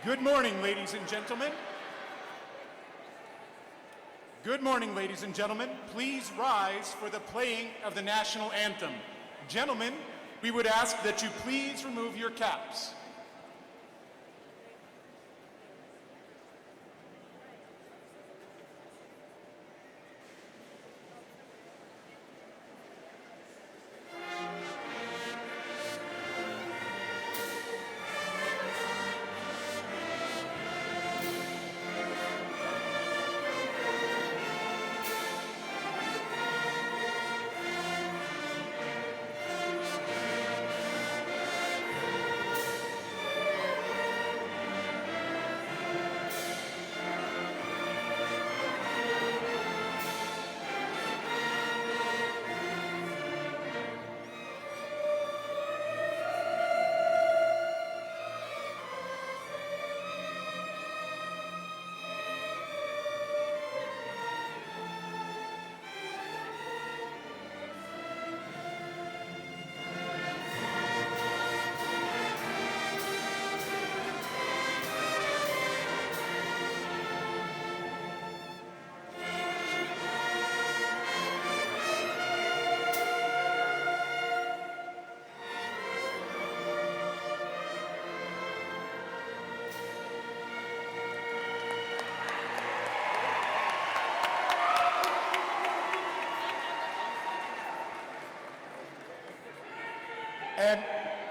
Good morning, ladies and gentlemen. Good morning, ladies and gentlemen. Please rise for the playing of the national anthem. Gentlemen, we would ask that you please remove your caps.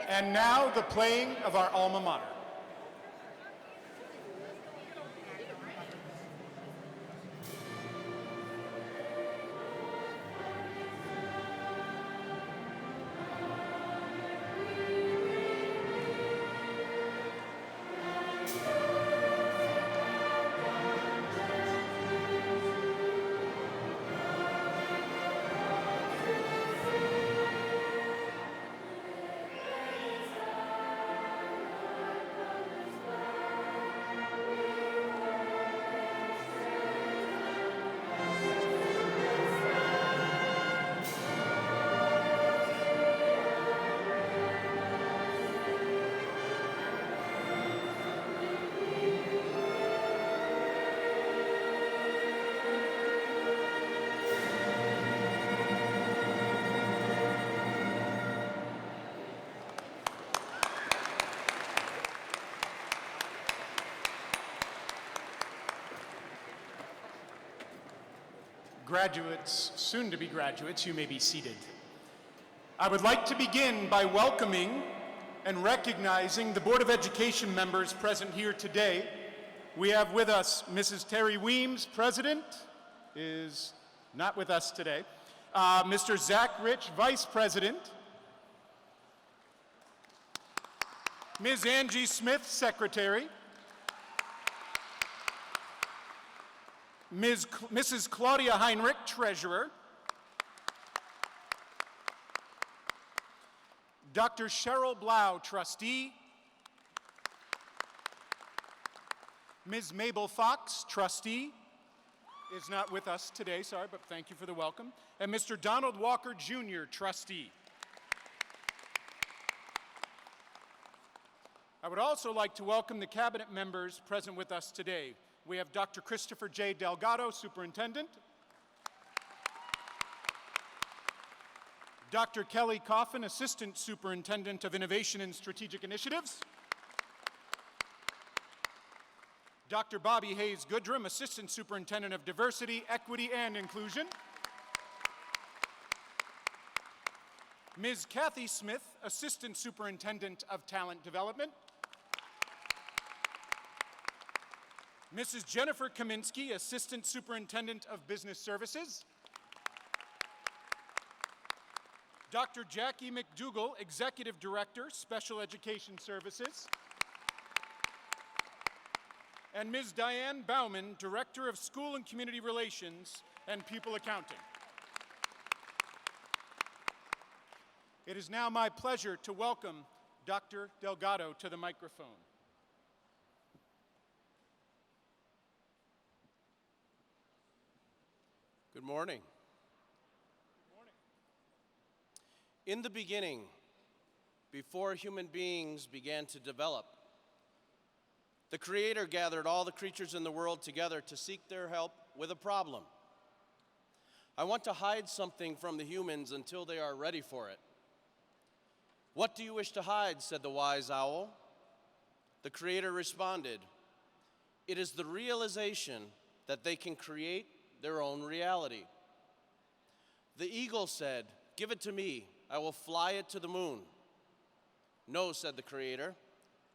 And now the playing of our alma mater. Graduates, soon-to-be graduates, you may be seated. I would like to begin by welcoming and recognizing the Board of Education members present here today. We have with us Mrs. Terry Weems, President, is not with us today. Mr. Zach Rich, Vice President. Ms. Angie Smith, Secretary. Mrs. Claudia Heinrich, Treasurer. Dr. Cheryl Blau, Trustee. Ms. Mabel Fox, Trustee, is not with us today, sorry, but thank you for the welcome. And Mr. Donald Walker, Jr., Trustee. I would also like to welcome the Cabinet members present with us today. We have Dr. Christopher J. Delgado, Superintendent. Dr. Kelly Coffin, Assistant Superintendent of Innovation and Strategic Initiatives. Dr. Bobby Hayes Goodrum, Assistant Superintendent of Diversity, Equity, and Inclusion. Ms. Kathy Smith, Assistant Superintendent of Talent Development. Mrs. Jennifer Kaminsky, Assistant Superintendent of Business Services. Dr. Jackie McDougall, Executive Director, Special Education Services. And Ms. Diane Bauman, Director of School and Community Relations and Pupil Accounting. It is now my pleasure to welcome Dr. Delgado to the microphone. Good morning. Good morning. In the beginning, before human beings began to develop, The Creator gathered all the creatures in the world together to seek their help with a problem. I want to hide something from the humans until they are ready for it. What do you wish to hide? Said the wise owl. The Creator responded, it is the realization that they can create their own reality. The eagle said, give it to me, I will fly it to the moon. No, said the Creator.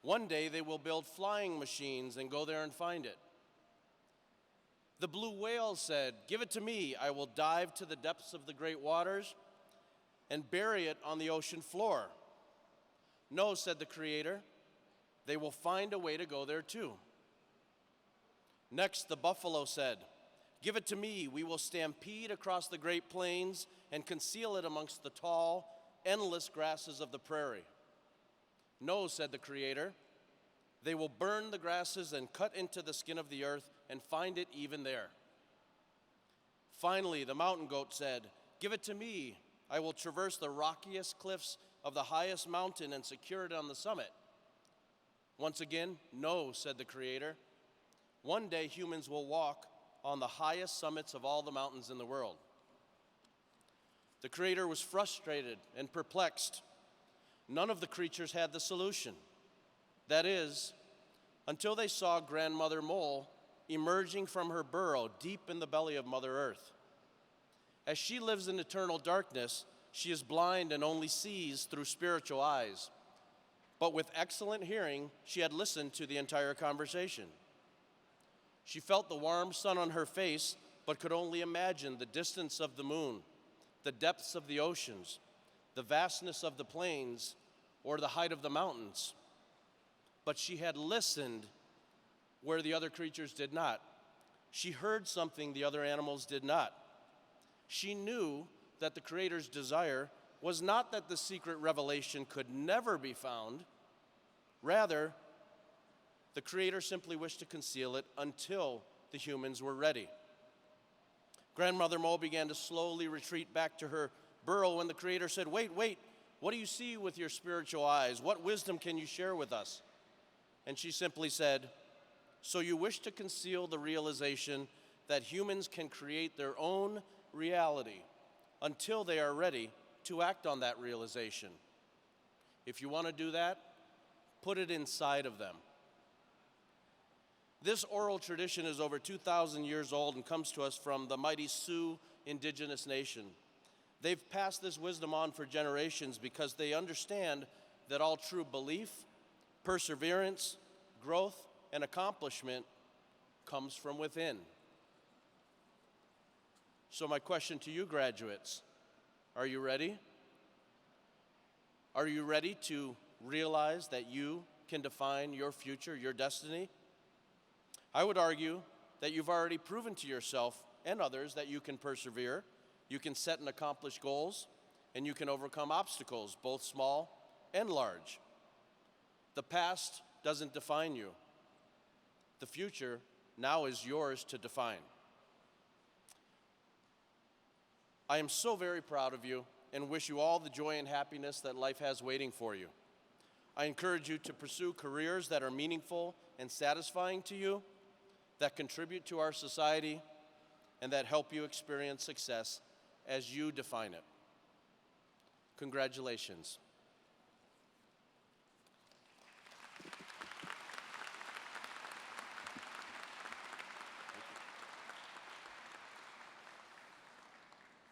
One day they will build flying machines and go there and find it. The blue whale said, give it to me, I will dive to the depths of the great waters and bury it on the ocean floor. No, said the Creator, they will find a way to go there too. Next, the buffalo said, give it to me, we will stampede across the great plains and conceal it amongst the tall, endless grasses of the prairie. No, said the Creator, they will burn the grasses and cut into the skin of the earth and find it even there. Finally, the mountain goat said, give it to me, I will traverse the rockiest cliffs of the highest mountain and secure it on the summit. Once again, no, said the Creator. One day humans will walk on the highest summits of all the mountains in the world. The Creator was frustrated and perplexed. None of the creatures had the solution. That is, until they saw Grandmother Mole emerging from her burrow deep in the belly of Mother Earth. As she lives in eternal darkness, she is blind and only sees through spiritual eyes. But with excellent hearing, she had listened to the entire conversation. She felt the warm sun on her face, but could only imagine the distance of the moon, the depths of the oceans, the vastness of the plains, or the height of the mountains. But she had listened where the other creatures did not. She heard something the other animals did not. She knew that the Creator's desire was not that the secret revelation could never be found. Rather, the Creator simply wished to conceal it until the humans were ready. Grandmother Mole began to slowly retreat back to her burrow when the Creator said, wait, what do you see with your spiritual eyes? What wisdom can you share with us? And she simply said, so you wish to conceal the realization that humans can create their own reality until they are ready to act on that realization. If you want to do that, put it inside of them. This oral tradition is over 2,000 years old and comes to us from the mighty Sioux indigenous nation. They've passed this wisdom on for generations because they understand that all true belief, perseverance, growth, and accomplishment comes from within. So my question to you graduates, are you ready? Are you ready to realize that you can define your future, your destiny? I would argue that you've already proven to yourself and others that you can persevere, you can set and accomplish goals, and you can overcome obstacles, both small and large. The past doesn't define you. The future now is yours to define. I am so very proud of you and wish you all the joy and happiness that life has waiting for you. I encourage you to pursue careers that are meaningful and satisfying to you, that contribute to our society, and that help you experience success as you define it. Congratulations.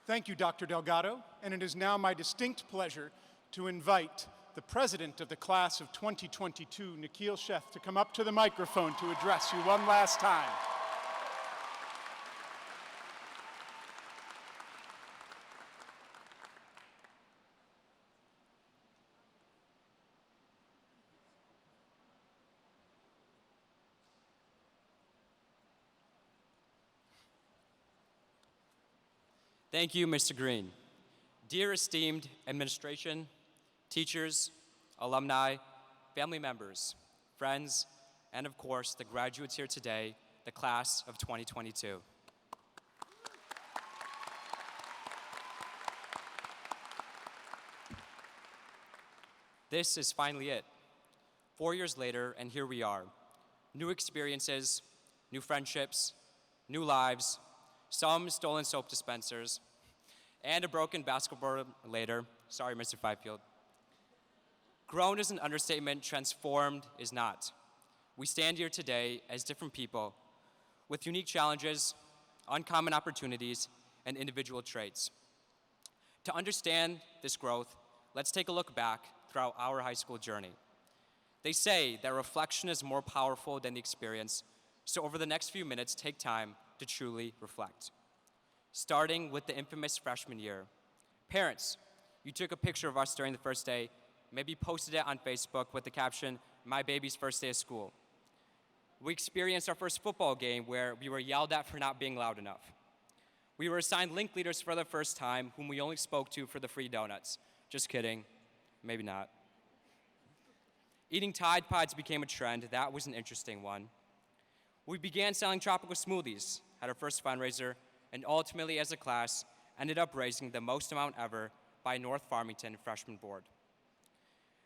Thank you, Dr. Delgado, and it is now my distinct pleasure to invite the president of the class of 2022, Nikhil Sheth, to come up to the microphone to address you one last time. Thank you, Mr. Green. Dear esteemed administration, teachers, alumni, family members, friends, and of course, the graduates here today, the class of 2022. This is finally it. 4 years later, and here we are, New experiences, new friendships, new lives, some stolen soap dispensers, and a broken basketball later. Sorry, Mr. Fifield. Grown is an understatement, transformed is not. We stand here today as different people with unique challenges, uncommon opportunities, and individual traits. To understand this growth, let's take a look back throughout our high school journey. They say that reflection is more powerful than the experience, so over the next few minutes, take time to truly reflect. Starting with the infamous freshman year. Parents, you took a picture of us during the first day, maybe posted it on Facebook with the caption, "My baby's first day of school." We experienced our first football game where we were yelled at for not being loud enough. We were assigned link leaders for the first time, whom we only spoke to for the free donuts. Just kidding, maybe not. Eating Tide Pods became a trend. That was an interesting one. We began selling tropical smoothies, had our first fundraiser, and ultimately as a class, ended up raising the most amount ever by North Farmington Freshman Board.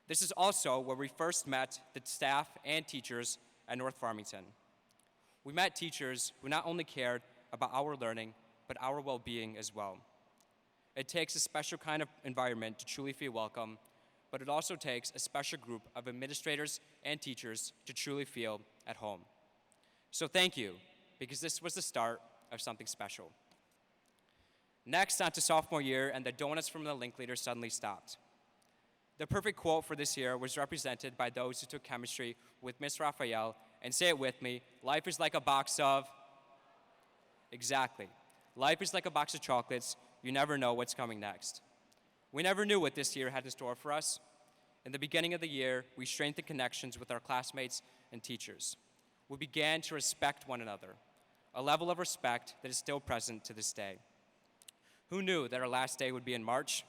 This is also where we first met the staff and teachers at North Farmington. We met teachers who not only cared about our learning, but our well-being as well. It takes a special kind of environment to truly feel welcome, but it also takes a special group of administrators and teachers to truly feel at home. So thank you, because this was the start of something special. Next, on to sophomore year, and the donuts from the link leader suddenly stopped. The perfect quote for this year was represented by those who took chemistry with Miss Raphael, and say it with me, life is like a box of... Exactly. Life is like a box of chocolates. You never know what's coming next. We never knew what this year had in store for us. In the beginning of the year, we strengthened connections with our classmates and teachers. We began to respect one another, a level of respect that is still present to this day. Who knew that our last day would be in March?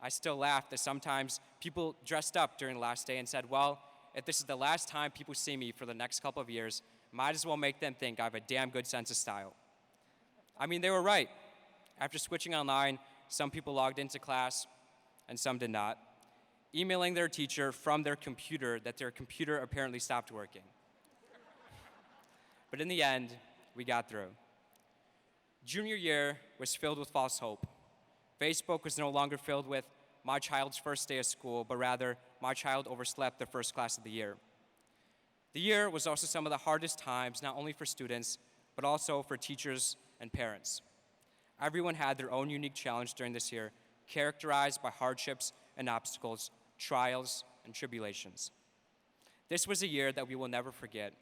I still laugh that sometimes people dressed up during the last day and said, well, if this is the last time people see me for the next couple of years, might as well make them think I have a damn good sense of style. I mean, they were right. After switching online, some people logged into class and some did not, emailing their teacher from their computer that their computer apparently stopped working. But in the end, we got through. Junior year was filled with false hope. Facebook was no longer filled with my child's first day of school, but rather my child overslept their first class of the year. The year was also some of the hardest times, not only for students, but also for teachers and parents. Everyone had their own unique challenge during this year, characterized by hardships and obstacles, trials and tribulations. This was a year that we will never forget,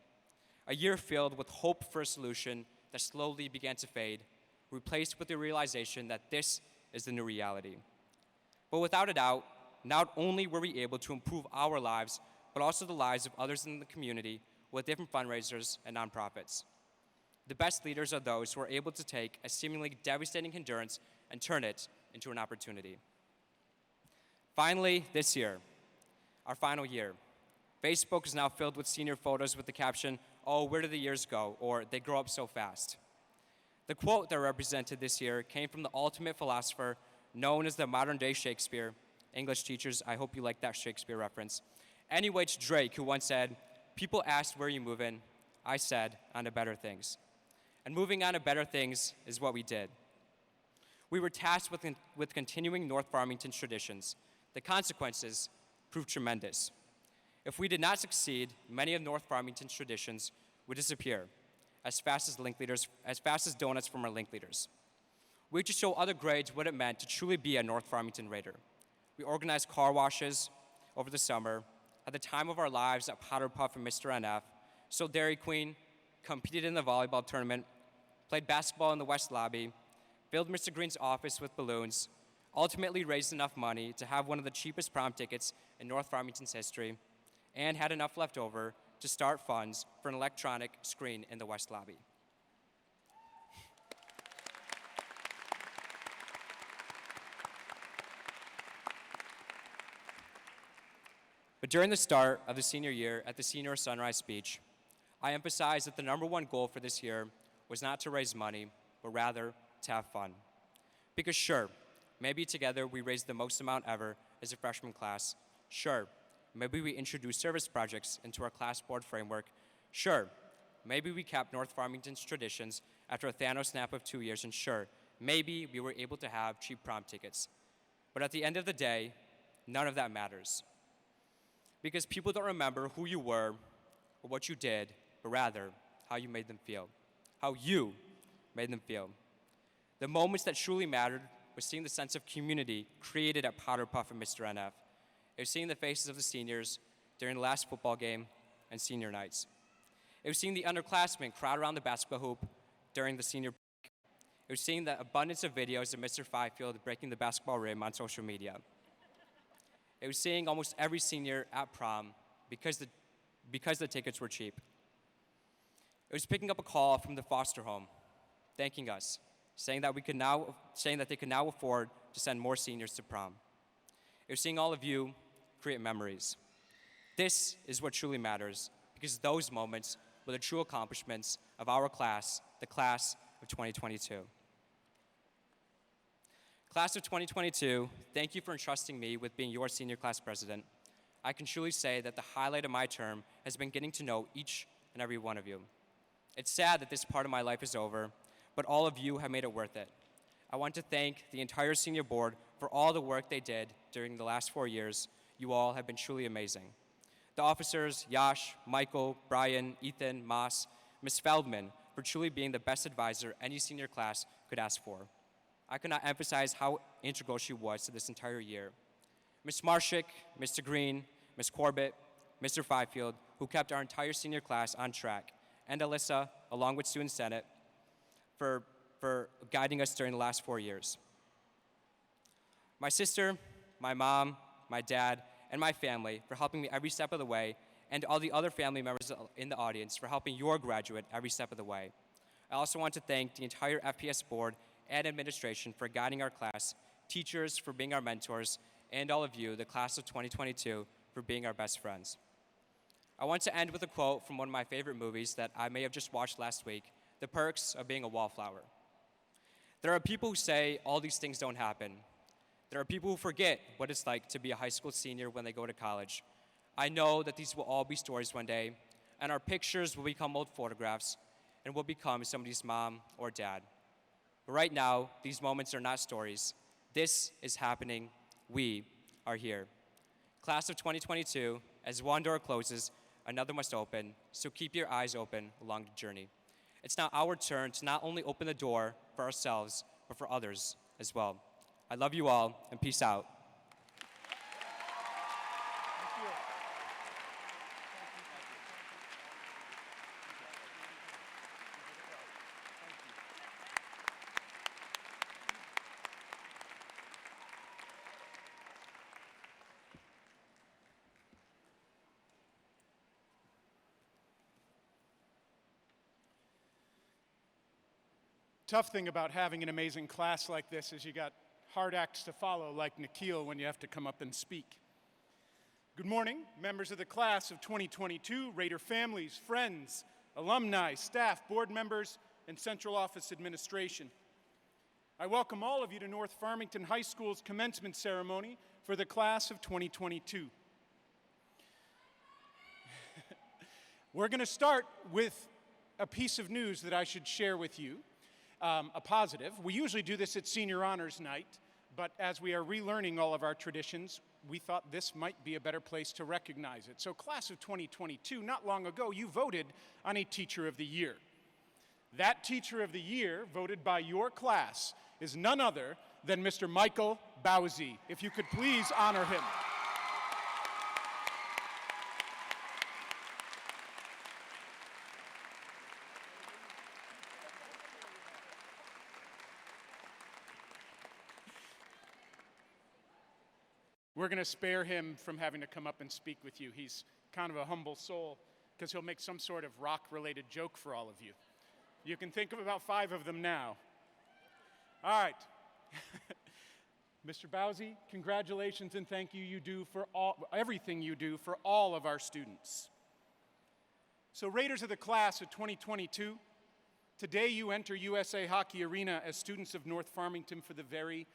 a year filled with hope for a solution that slowly began to fade, replaced with the realization that this is the new reality. But without a doubt, not only were we able to improve our lives, but also the lives of others in the community with different fundraisers and nonprofits. The best leaders are those who are able to take a seemingly devastating hindrance and turn it into an opportunity. Finally, this year, our final year, Facebook is now filled with senior photos with the caption, "Oh, where do the years go?" or "They grow up so fast." The quote that represented this year came from the ultimate philosopher known as the modern-day Shakespeare. English teachers, I hope you like that Shakespeare reference. Anyway, it's Drake who once said, "People asked where you moving. I said, on to better things." And moving on to better things is what we did. We were tasked with continuing North Farmington's traditions. The consequences proved tremendous. If we did not succeed, many of North Farmington's traditions would disappear as fast as donuts from our link leaders. We had to show other grades what it meant to truly be a North Farmington Raider. We organized car washes over the summer, had the time of our lives at Powder Puff and Mr. NF, sold Dairy Queen, competed in the volleyball tournament, played basketball in the West Lobby, filled Mr. Green's office with balloons, ultimately raised enough money to have one of the cheapest prom tickets in North Farmington's history, and had enough left over to start funds for an electronic screen in the West Lobby. But during the start of the senior year at the Senior Sunrise speech, I emphasized that the number one goal for this year was not to raise money, but rather to have fun. Because sure, maybe together we raised the most amount ever as a freshman class. Sure, maybe we introduced service projects into our class board framework, Sure, maybe we kept North Farmington's traditions after a Thanos snap of 2 years, and sure, maybe we were able to have cheap prom tickets. But at the end of the day, none of that matters. Because people don't remember who you were or what you did, but rather how you made them feel. How you made them feel. The moments that truly mattered was seeing the sense of community created at Powder Puff and Mr. NF. It was seeing the faces of the seniors during the last football game and senior nights. It was seeing the underclassmen crowd around the basketball hoop during the senior break. It was seeing the abundance of videos of Mr. Fifield breaking the basketball rim on social media. It was seeing almost every senior at prom because the tickets were cheap. It was picking up a call from the foster home, thanking us, saying that they could now afford to send more seniors to prom. It was seeing all of you create memories. This is what truly matters, because those moments were the true accomplishments of our class, the class of 2022. Class of 2022, thank you for entrusting me with being your senior class president. I can truly say that the highlight of my term has been getting to know each and every one of you. It's sad that this part of my life is over, but all of you have made it worth it. I want to thank the entire senior board for all the work they did during the last 4 years. You all have been truly amazing. The officers, Yash, Michael, Brian, Ethan, Moss, Ms. Feldman, for truly being the best advisor any senior class could ask for. I cannot emphasize how integral she was to this entire year. Ms. Marshick, Mr. Green, Ms. Corbett, Mr. Fifield, who kept our entire senior class on track, and Alyssa, along with Student Senate, for guiding us during the last 4 years. My sister, my mom, my dad, and my family for helping me every step of the way, and all the other family members in the audience for helping your graduate every step of the way. I also want to thank the entire FPS board and administration for guiding our class, teachers for being our mentors, and all of you, the class of 2022, for being our best friends. I want to end with a quote from one of my favorite movies that I may have just watched last week, The Perks of Being a Wallflower. There are people who say all these things don't happen. There are people who forget what it's like to be a high school senior when they go to college. I know that these will all be stories one day, and our pictures will become old photographs and will become somebody's mom or dad. But right now, these moments are not stories. This is happening. We are here. Class of 2022, as one door closes, another must open, so keep your eyes open along the journey. It's now our turn to not only open the door for ourselves, but for others as well. I love you all, and peace out. Tough thing about having an amazing class like this is you got hard acts to follow, like Nikhil, when you have to come up and speak. Good morning, members of the class of 2022, Raider families, friends, alumni, staff, board members, and central office administration. I welcome all of you to North Farmington High School's commencement ceremony for the class of 2022. We're going to start with a piece of news that I should share with you. A positive. We usually do this at Senior Honors Night, but as we are relearning all of our traditions, we thought this might be a better place to recognize it. So class of 2022, not long ago, you voted on a Teacher of the Year. That Teacher of the Year, voted by your class, is none other than Mr. Michael Bowsey. If you could please honor him. We're going to spare him from having to come up and speak with you. He's kind of a humble soul because he'll make some sort of rock-related joke for all of you. You can think of about 5 of them now. All right. Mr. Bowsey, congratulations and thank you for everything you do for all of our students. So Raiders of the class of 2022, today you enter USA Hockey Arena as students of North Farmington for the very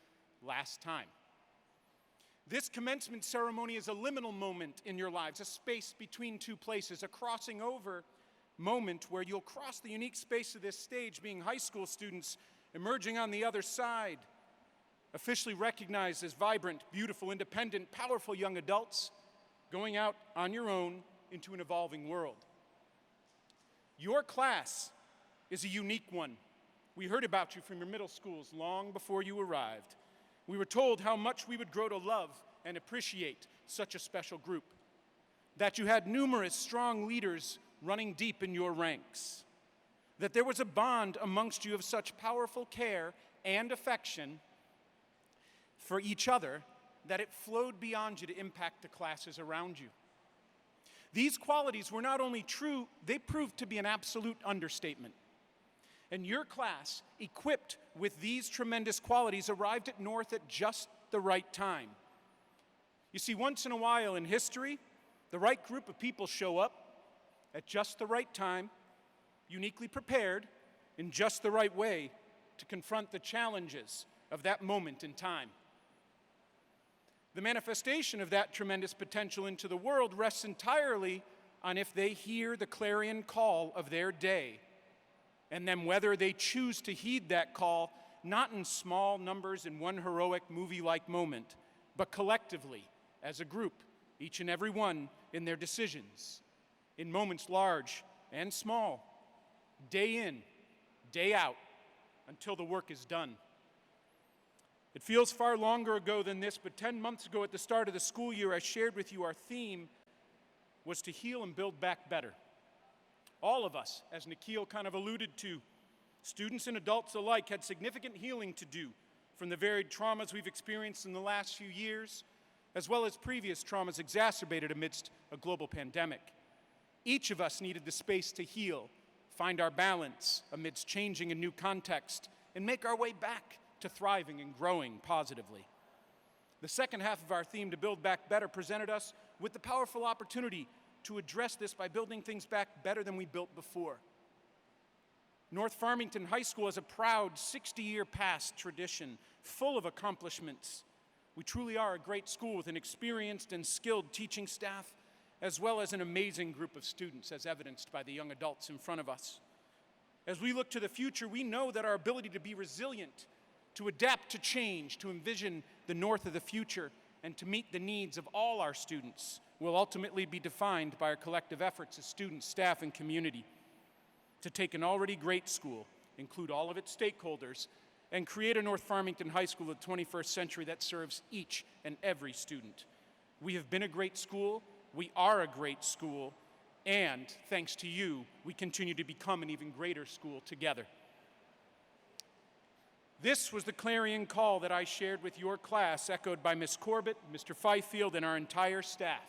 last time. This commencement ceremony is a liminal moment in your lives, a space between two places, a crossing over moment where you'll cross the unique space of this stage, being high school students emerging on the other side, officially recognized as vibrant, beautiful, independent, powerful young adults, going out on your own into an evolving world. Your class is a unique one. We heard about you from your middle schools long before you arrived. We were told how much we would grow to love and appreciate such a special group, that you had numerous strong leaders running deep in your ranks, that there was a bond amongst you of such powerful care and affection for each other that it flowed beyond you to impact the classes around you. These qualities were not only true, they proved to be an absolute understatement. And your class, equipped with these tremendous qualities, arrived at North at just the right time. You see, once in a while in history, the right group of people show up at just the right time, uniquely prepared in just the right way to confront the challenges of that moment in time. The manifestation of that tremendous potential into the world rests entirely on if they hear the clarion call of their day, and then whether they choose to heed that call, not in small numbers in one heroic movie-like moment, but collectively, as a group, each and every one in their decisions, in moments large and small, day in, day out, until the work is done. It feels far longer ago than this, but 10 months ago at the start of the school year, I shared with you our theme was to heal and build back better. All of us, as Nikhil kind of alluded to, students and adults alike, had significant healing to do from the varied traumas we've experienced in the last few years, as well as previous traumas exacerbated amidst a global pandemic. Each of us needed the space to heal, find our balance amidst changing a new context, and make our way back to thriving and growing positively. The second half of our theme, to build back better, presented us with the powerful opportunity to address this by building things back better than we built before. North Farmington High School has a proud 60-year past tradition, full of accomplishments. We truly are a great school with an experienced and skilled teaching staff, as well as an amazing group of students, as evidenced by the young adults in front of us. As we look to the future, we know that our ability to be resilient, to adapt to change, to envision the North of the future, and to meet the needs of all our students will ultimately be defined by our collective efforts as students, staff, and community to take an already great school, include all of its stakeholders, and create a North Farmington High School of the 21st century that serves each and every student. We have been a great school, we are a great school, and thanks to you, we continue to become an even greater school together. This was the clarion call that I shared with your class, echoed by Ms. Corbett, Mr. Fifield, and our entire staff.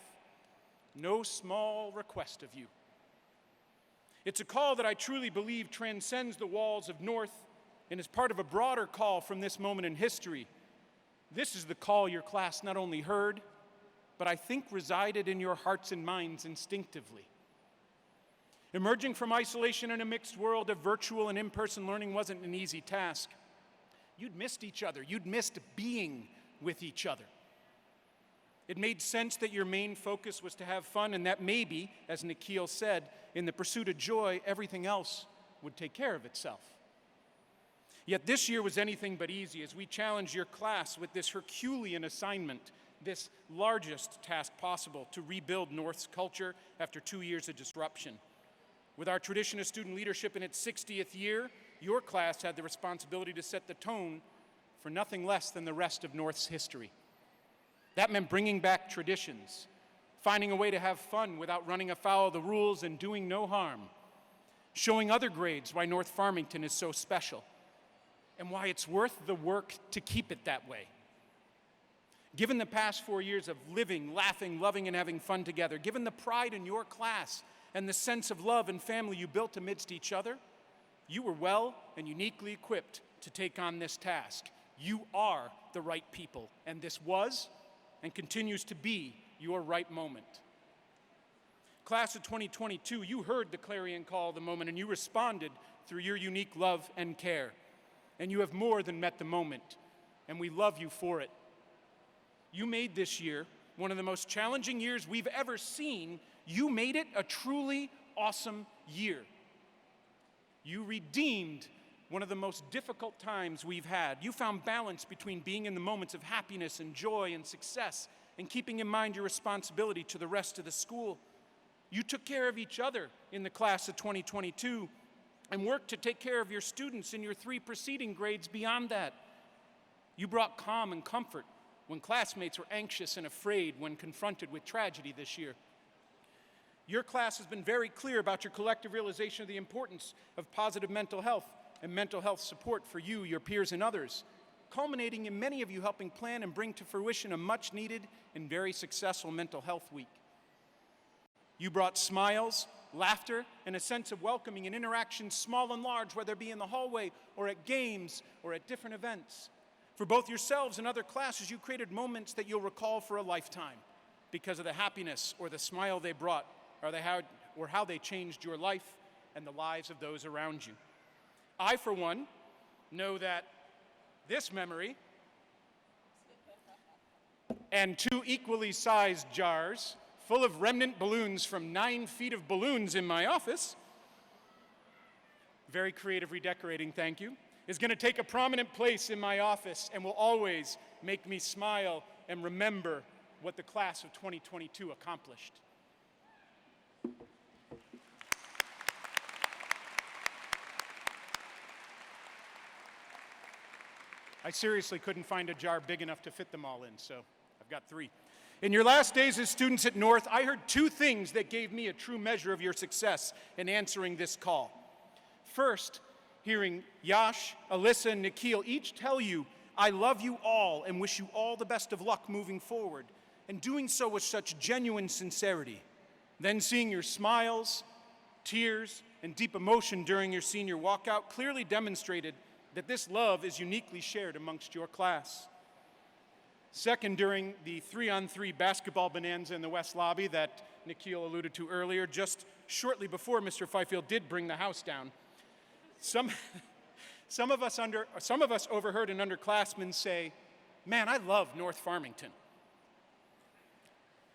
No small request of you. It's a call that I truly believe transcends the walls of North and is part of a broader call from this moment in history. This is the call your class not only heard, but I think resided in your hearts and minds instinctively. Emerging from isolation in a mixed world of virtual and in-person learning wasn't an easy task. You'd missed each other. You'd missed being with each other. It made sense that your main focus was to have fun, and that maybe, as Nikhil said, in the pursuit of joy, everything else would take care of itself. Yet this year was anything but easy as we challenged your class with this Herculean assignment, this largest task possible to rebuild North's culture after 2 years of disruption. With our tradition of student leadership in its 60th year, your class had the responsibility to set the tone for nothing less than the rest of North's history. That meant bringing back traditions, finding a way to have fun without running afoul of the rules and doing no harm, showing other grades why North Farmington is so special and why it's worth the work to keep it that way. Given the past 4 years of living, laughing, loving, and having fun together, given the pride in your class and the sense of love and family you built amidst each other, you were well and uniquely equipped to take on this task. You are the right people, and this was and continues to be your right moment. Class of 2022, you heard the clarion call of the moment, and you responded through your unique love and care. And you have more than met the moment, and we love you for it. You made this year one of the most challenging years we've ever seen. You made it a truly awesome year. You redeemed one of the most difficult times we've had. You found balance between being in the moments of happiness and joy and success and keeping in mind your responsibility to the rest of the school. You took care of each other in the class of 2022 and worked to take care of your students in your 3 preceding grades beyond that. You brought calm and comfort when classmates were anxious and afraid when confronted with tragedy this year. Your class has been very clear about your collective realization of the importance of positive mental health and mental health support for you, your peers, and others, culminating in many of you helping plan and bring to fruition a much-needed and very successful mental health week. You brought smiles, laughter, and a sense of welcoming and interaction, small and large, whether it be in the hallway or at games or at different events. For both yourselves and other classes, you created moments that you'll recall for a lifetime because of the happiness or the smile they brought, or how they changed your life and the lives of those around you. I, for one, know that this memory and 2 equally sized jars full of remnant balloons from 9 feet of balloons in my office, very creative redecorating, thank you, is going to take a prominent place in my office and will always make me smile and remember what the class of 2022 accomplished. I seriously couldn't find a jar big enough to fit them all in, so I've got 3. In your last days as students at North, I heard 2 things that gave me a true measure of your success in answering this call. First, hearing Yash, Alyssa, and Nikhil each tell you, "I love you all and wish you all the best of luck moving forward," and doing so with such genuine sincerity. Then seeing your smiles, tears, and deep emotion during your senior walkout clearly demonstrated that this love is uniquely shared amongst your class. Second, during the 3-on-3 basketball bonanza in the West Lobby that Nikhil alluded to earlier, just shortly before Mr. Fifield did bring the house down, some of us overheard an underclassman say, "Man, I love North Farmington."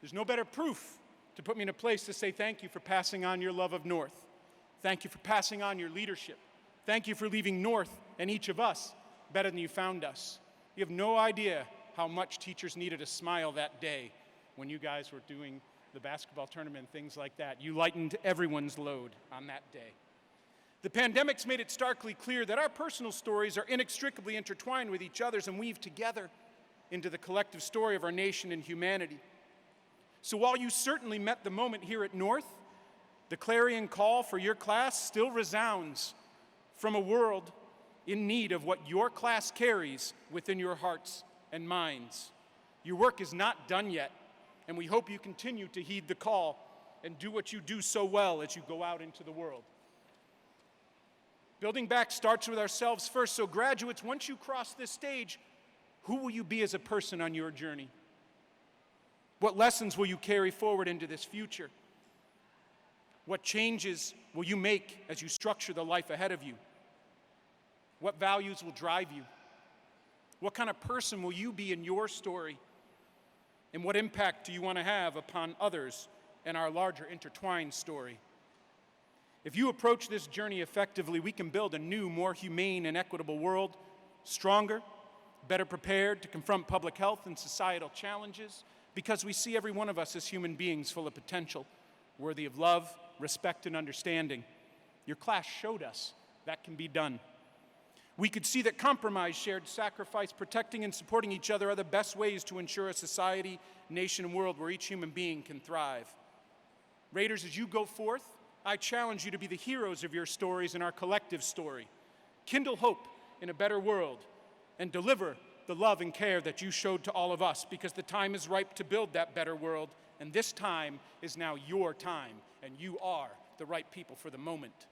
There's no better proof to put me in a place to say thank you for passing on your love of North. Thank you for passing on your leadership. Thank you for leaving North and each of us better than you found us. You have no idea how much teachers needed a smile that day when you guys were doing the basketball tournament and things like that. You lightened everyone's load on that day. The pandemic's made it starkly clear that our personal stories are inextricably intertwined with each other's and weave together into the collective story of our nation and humanity. So while you certainly met the moment here at North, the clarion call for your class still resounds from a world in need of what your class carries within your hearts and minds. Your work is not done yet, and we hope you continue to heed the call and do what you do so well as you go out into the world. Building back starts with ourselves first, so graduates, once you cross this stage, who will you be as a person on your journey? What lessons will you carry forward into this future? What changes will you make as you structure the life ahead of you? What values will drive you? What kind of person will you be in your story? And what impact do you want to have upon others and our larger intertwined story? If you approach this journey effectively, we can build a new, more humane and equitable world, stronger, better prepared to confront public health and societal challenges, because we see every one of us as human beings full of potential, worthy of love, respect, and understanding. Your class showed us that can be done. We could see that compromise, shared sacrifice, protecting and supporting each other are the best ways to ensure a society, nation, and world where each human being can thrive. Raiders, as you go forth, I challenge you to be the heroes of your stories and our collective story. Kindle hope in a better world and deliver the love and care that you showed to all of us, because the time is ripe to build that better world, and this time is now your time, and you are the right people for the moment.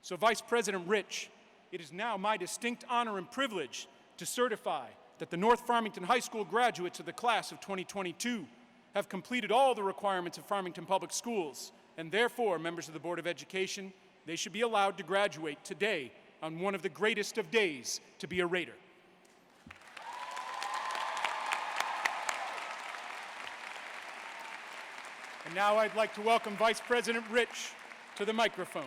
So Vice President Rich, it is now my distinct honor and privilege to certify that the North Farmington High School graduates of the class of 2022 have completed all the requirements of Farmington Public Schools, and therefore, members of the Board of Education, they should be allowed to graduate today on one of the greatest of days to be a Raider. And now I'd like to welcome Vice President Rich to to the microphone.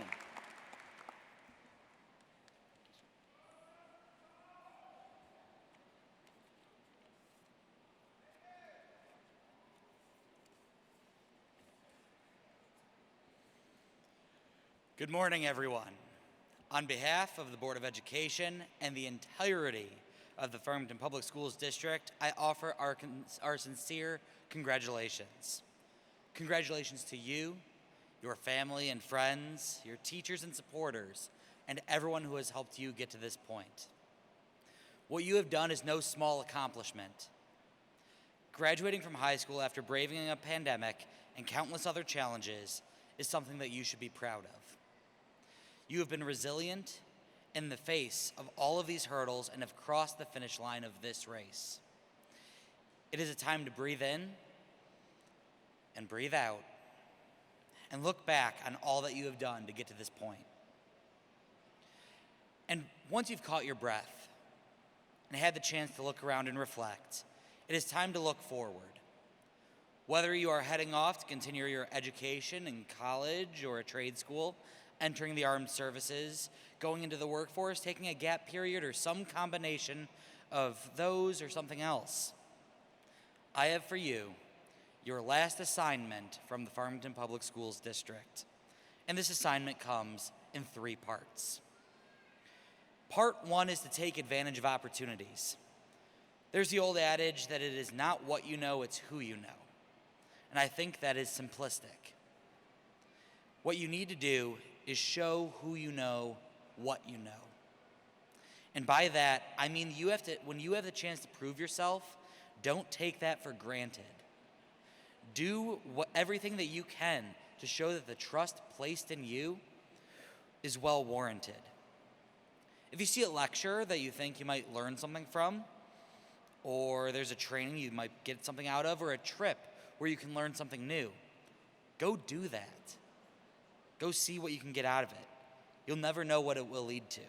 Good morning, everyone. On behalf of the Board of Education and the entirety of the Farmington Public Schools District, I offer our sincere congratulations. Congratulations to you, your family and friends, your teachers and supporters, and everyone who has helped you get to this point. What you have done is no small accomplishment. Graduating from high school after braving a pandemic and countless other challenges is something that you should be proud of. You have been resilient in the face of all of these hurdles and have crossed the finish line of this race. It is a time to breathe in and breathe out and look back on all that you have done to get to this point. And once you've caught your breath and had the chance to look around and reflect, it is time to look forward. Whether you are heading off to continue your education in college or a trade school, entering the armed services, going into the workforce, taking a gap period, or some combination of those or something else, I have for you your last assignment from the Farmington Public Schools District. And this assignment comes in 3 parts. Part 1 is to take advantage of opportunities. There's the old adage that it is not what you know, it's who you know. And I think that is simplistic. What you need to do is show who you know what you know. And by that, I mean when you have the chance to prove yourself, don't take that for granted. Do everything that you can to show that the trust placed in you is well warranted. If you see a lecture that you think you might learn something from, or there's a training you might get something out of, or a trip where you can learn something new, go do that. Go see what you can get out of it. You'll never know what it will lead to.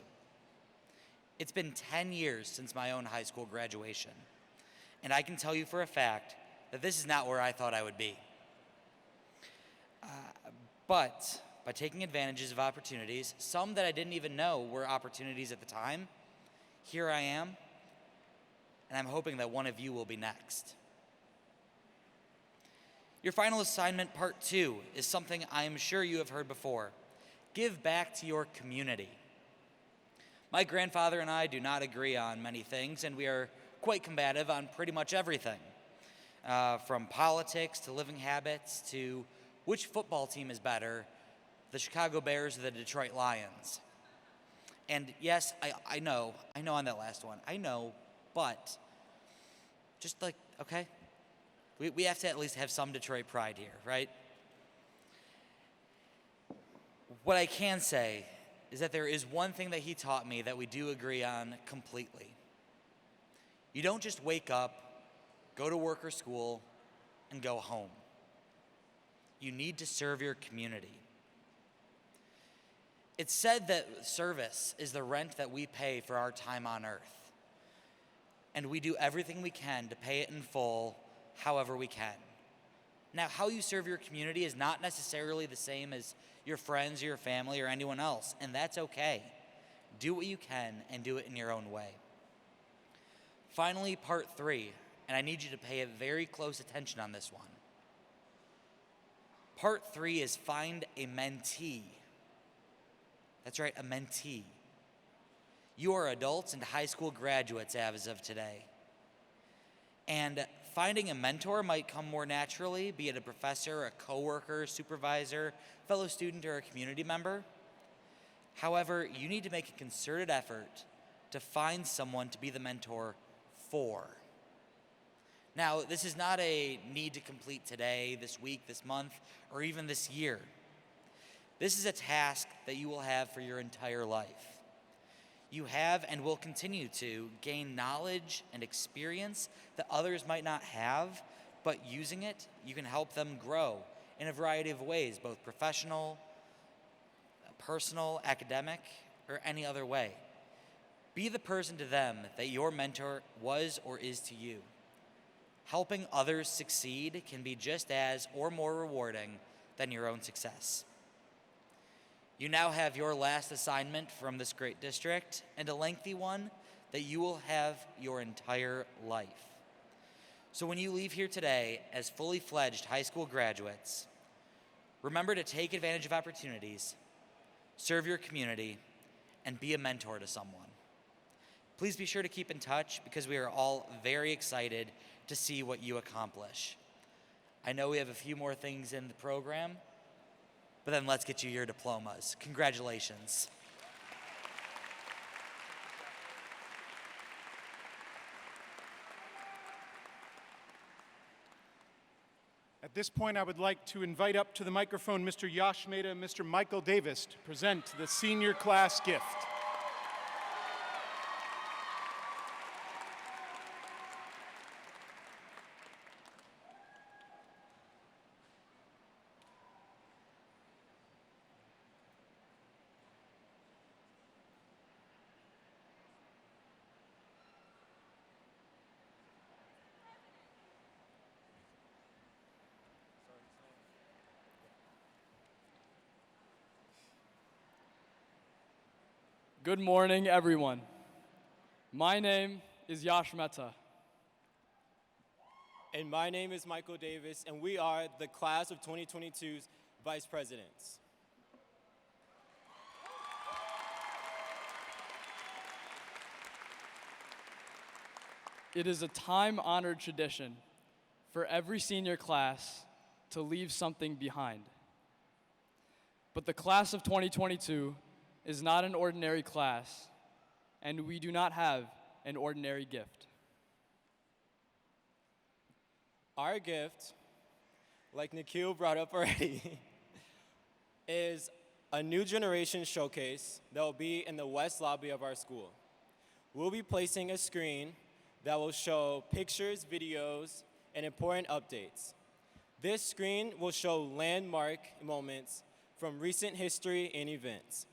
It's been 10 years since my own high school graduation, and I can tell you for a fact that this is not where I thought I would be. But by taking advantages of opportunities, some that I didn't even know were opportunities at the time, here I am, and I'm hoping that one of you will be next. Your final assignment, part 2, is something I am sure you have heard before. Give back to your community. My grandfather and I do not agree on many things, and we are quite combative on pretty much everything. From politics to living habits to which football team is better, the Chicago Bears or the Detroit Lions. And yes, I know on that last one, I know, but just okay. We have to at least have some Detroit pride here, right? What I can say is that there is one thing that he taught me that we do agree on completely. You don't just wake up, go to work or school, and go home. You need to serve your community. It's said that service is the rent that we pay for our time on earth. And we do everything we can to pay it in full however we can. Now, how you serve your community is not necessarily the same as your friends or your family or anyone else, and that's okay. Do what you can and do it in your own way. Finally, part 3, and I need you to pay a very close attention on this one. Part 3 is find a mentee. That's right, a mentee. You are adults and high school graduates as of today. And finding a mentor might come more naturally, be it a professor, a coworker, supervisor, fellow student, or a community member. However, you need to make a concerted effort to find someone to be the mentor for. Now, this is not a need to complete today, this week, this month, or even this year. This is a task that you will have for your entire life. You have and will continue to gain knowledge and experience that others might not have, but using it, you can help them grow in a variety of ways, both professional, personal, academic, or any other way. Be the person to them that your mentor was or is to you. Helping others succeed can be just as or more rewarding than your own success. You now have your last assignment from this great district, and a lengthy one that you will have your entire life. So when you leave here today as fully fledged high school graduates, remember to take advantage of opportunities, serve your community, and be a mentor to someone. Please be sure to keep in touch because we are all very excited to see what you accomplish. I know we have a few more things in the program, but then let's get you your diplomas. Congratulations. At this point, I would like to invite up to the microphone Mr. Yash Mehta and Mr. Michael Davis to present the senior class gift. Good morning, everyone. My name is Yash Mehta. And my name is Michael Davis, and we are the class of 2022's vice presidents. It is a time-honored tradition for every senior class to leave something behind. But the class of 2022 is not an ordinary class, and we do not have an ordinary gift. Our gift, like Nikhil brought up already, is a new generation showcase that will be in the west lobby of our school. We'll be placing a screen that will show pictures, videos, and important updates. This screen will show landmark moments from recent history and events,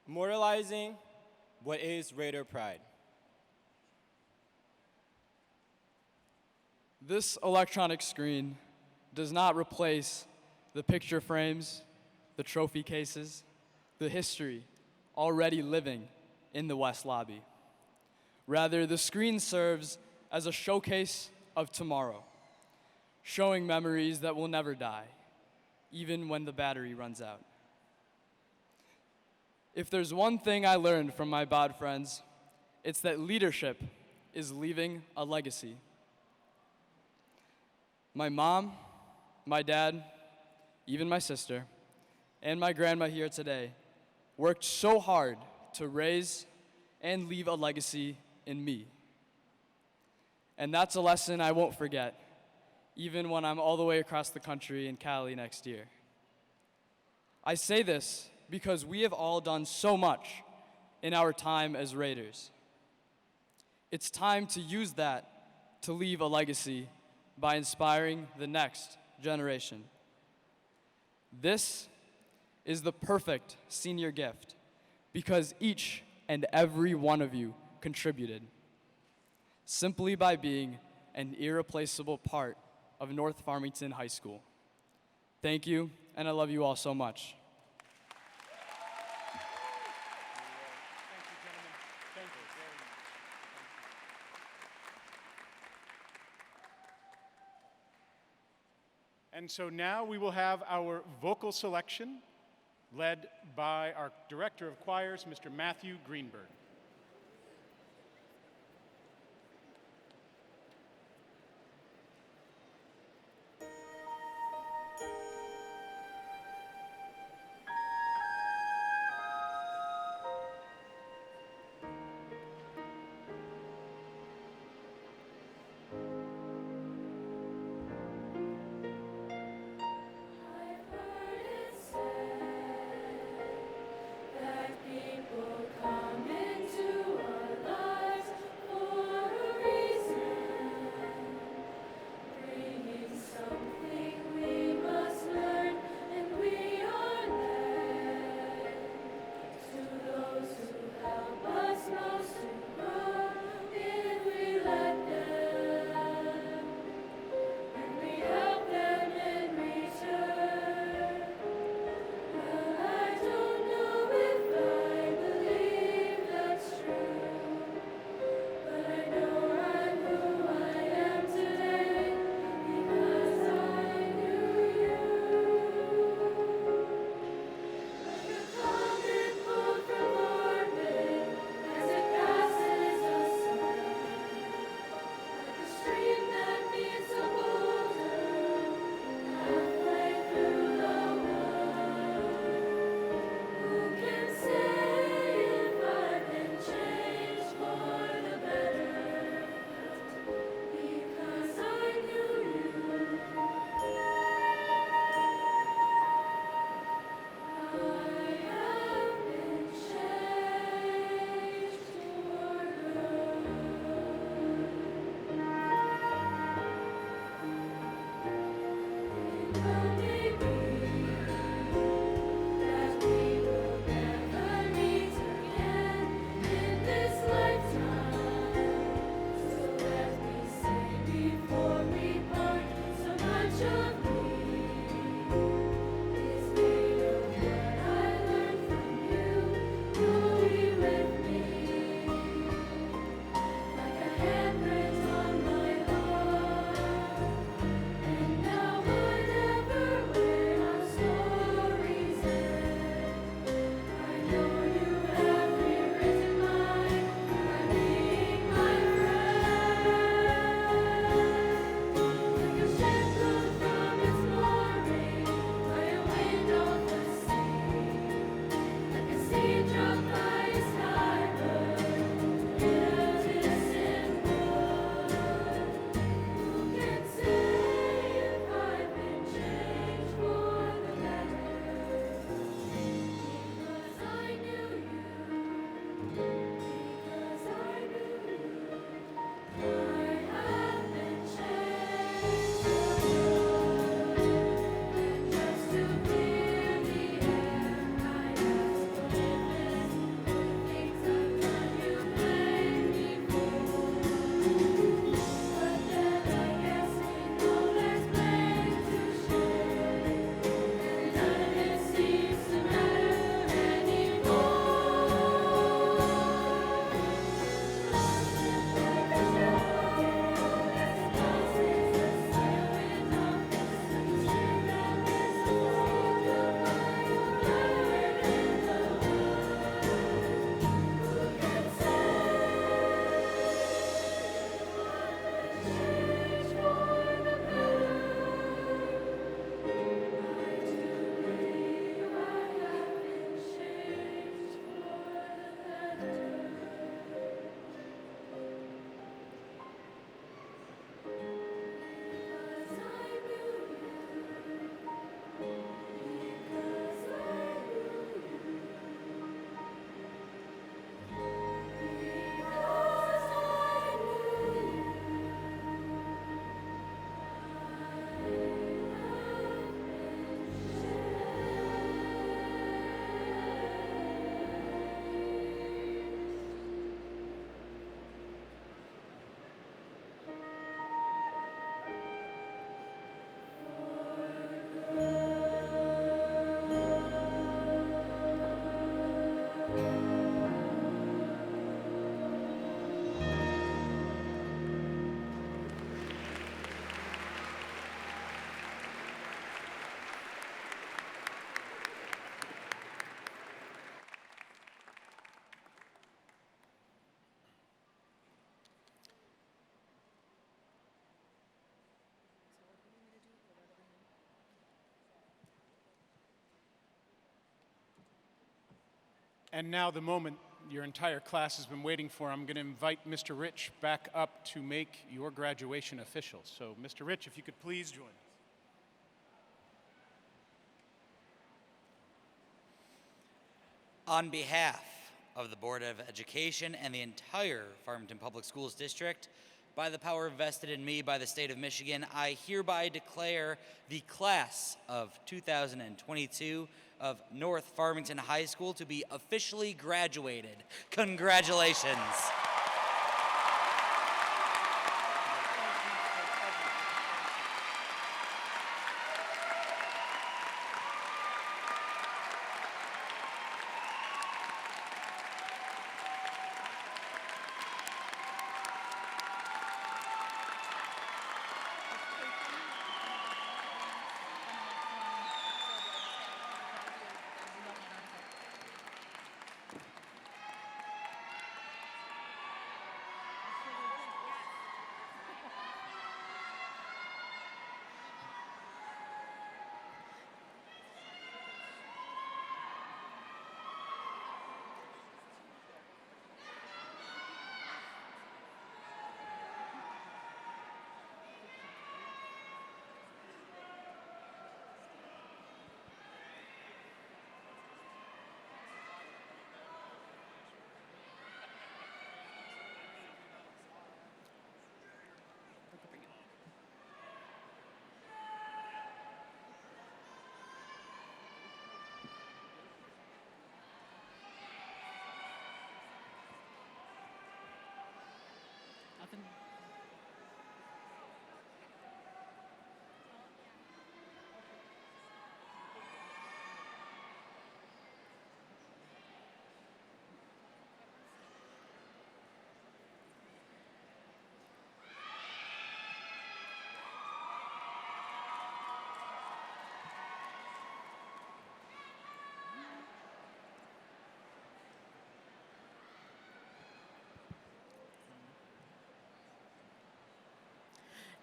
immortalizing what is Raider pride. This electronic screen does not replace the picture frames, the trophy cases, the history already living in the West Lobby. Rather, the screen serves as a showcase of tomorrow, showing memories that will never die, even when the battery runs out. If there's one thing I learned from my BOD friends, it's that leadership is leaving a legacy. My mom, my dad, even my sister, and my grandma here today worked so hard to raise and leave a legacy in me. And that's a lesson I won't forget, even when I'm all the way across the country in Cali next year. I say this because we have all done so much in our time as Raiders. It's time to use that to leave a legacy by inspiring the next generation. This is the perfect senior gift because each and every one of you contributed simply by being an irreplaceable part of North Farmington High School. Thank you, and I love you all so much. And so now we will have our vocal selection led by our Director of Choirs, Mr. Matthew Greenberg. That people come in And now the moment your entire class has been waiting for, I'm going to invite Mr. Rich back up to make your graduation official. So, Mr. Rich, if you could please join us. On behalf of the Board of Education and the entire Farmington Public Schools District, by the power vested in me by the state of Michigan, I hereby declare the class of 2022 of North Farmington High School to be officially graduated. Congratulations.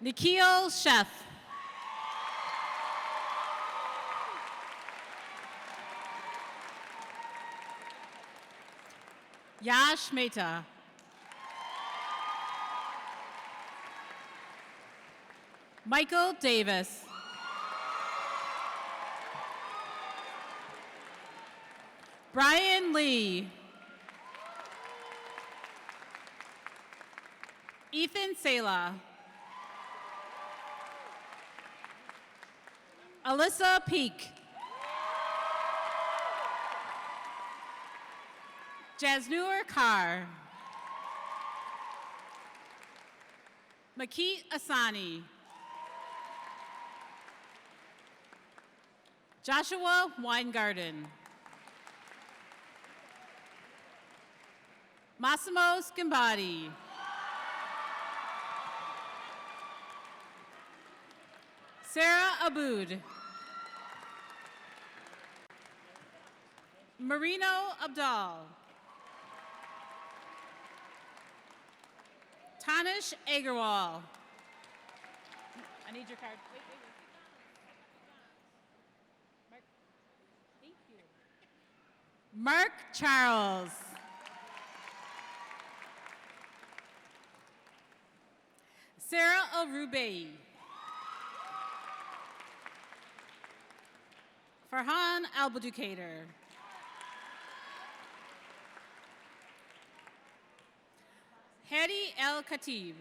Nikhil Chef. Yash Mehta. Michael Davis. Brian Lee. Ethan Sela. Alyssa Peak. Jasnur Kar. Makeet Asani. Joshua Weingarten. Massimo Scimbati. Sarah Aboud. Marino Abdal. Tanish Agarwal. I need your card. Wait. Mark. Thank you. Mark Charles. Sarah Arubey. Farhan Albaducator. Hadi El Khatib.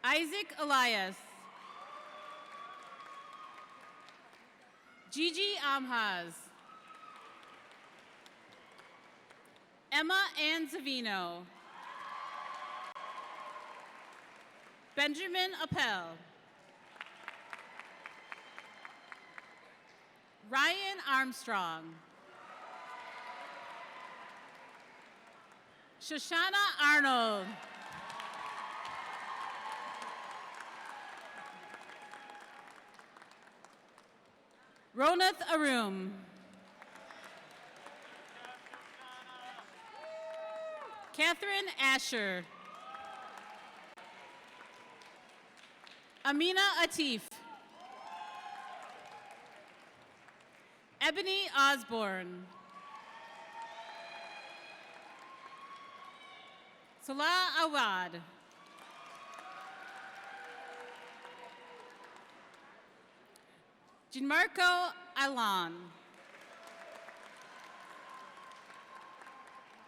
Isaac Elias. Gigi Amhaz. Emma Ann Zavino. Benjamin Appel. Ryan Armstrong. Shoshana Arnold. Ronath Arum. Catherine Asher. Amina Atif. Ebony Osborne. Salah Awad. Gianmarco Alon.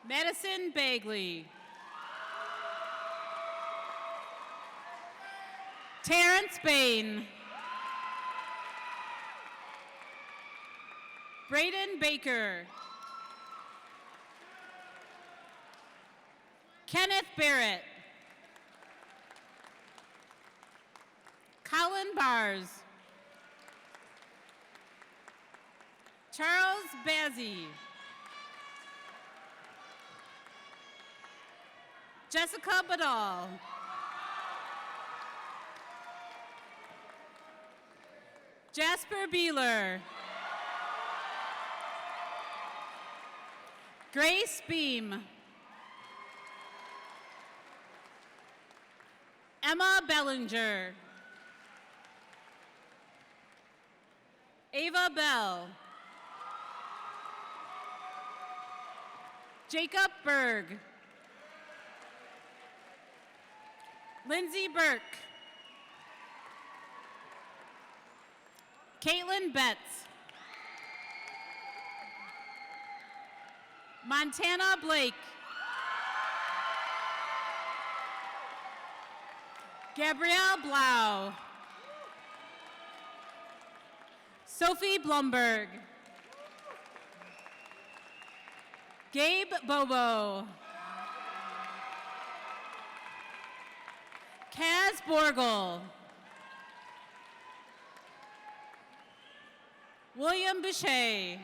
Madison Bagley. Terrence Bain. Braden Baker. Kenneth Barrett. Colin Bars. Charles Bazzi. Jessica Badal. Jasper Beeler. Grace Beam. Emma Bellinger. Ava Bell. Jacob Berg. Lindsay Burke. Caitlin Betts. Montana Blake. Gabrielle Blau. Sophie Blumberg. Gabe Bobo. Kaz Borgel. William Boucher.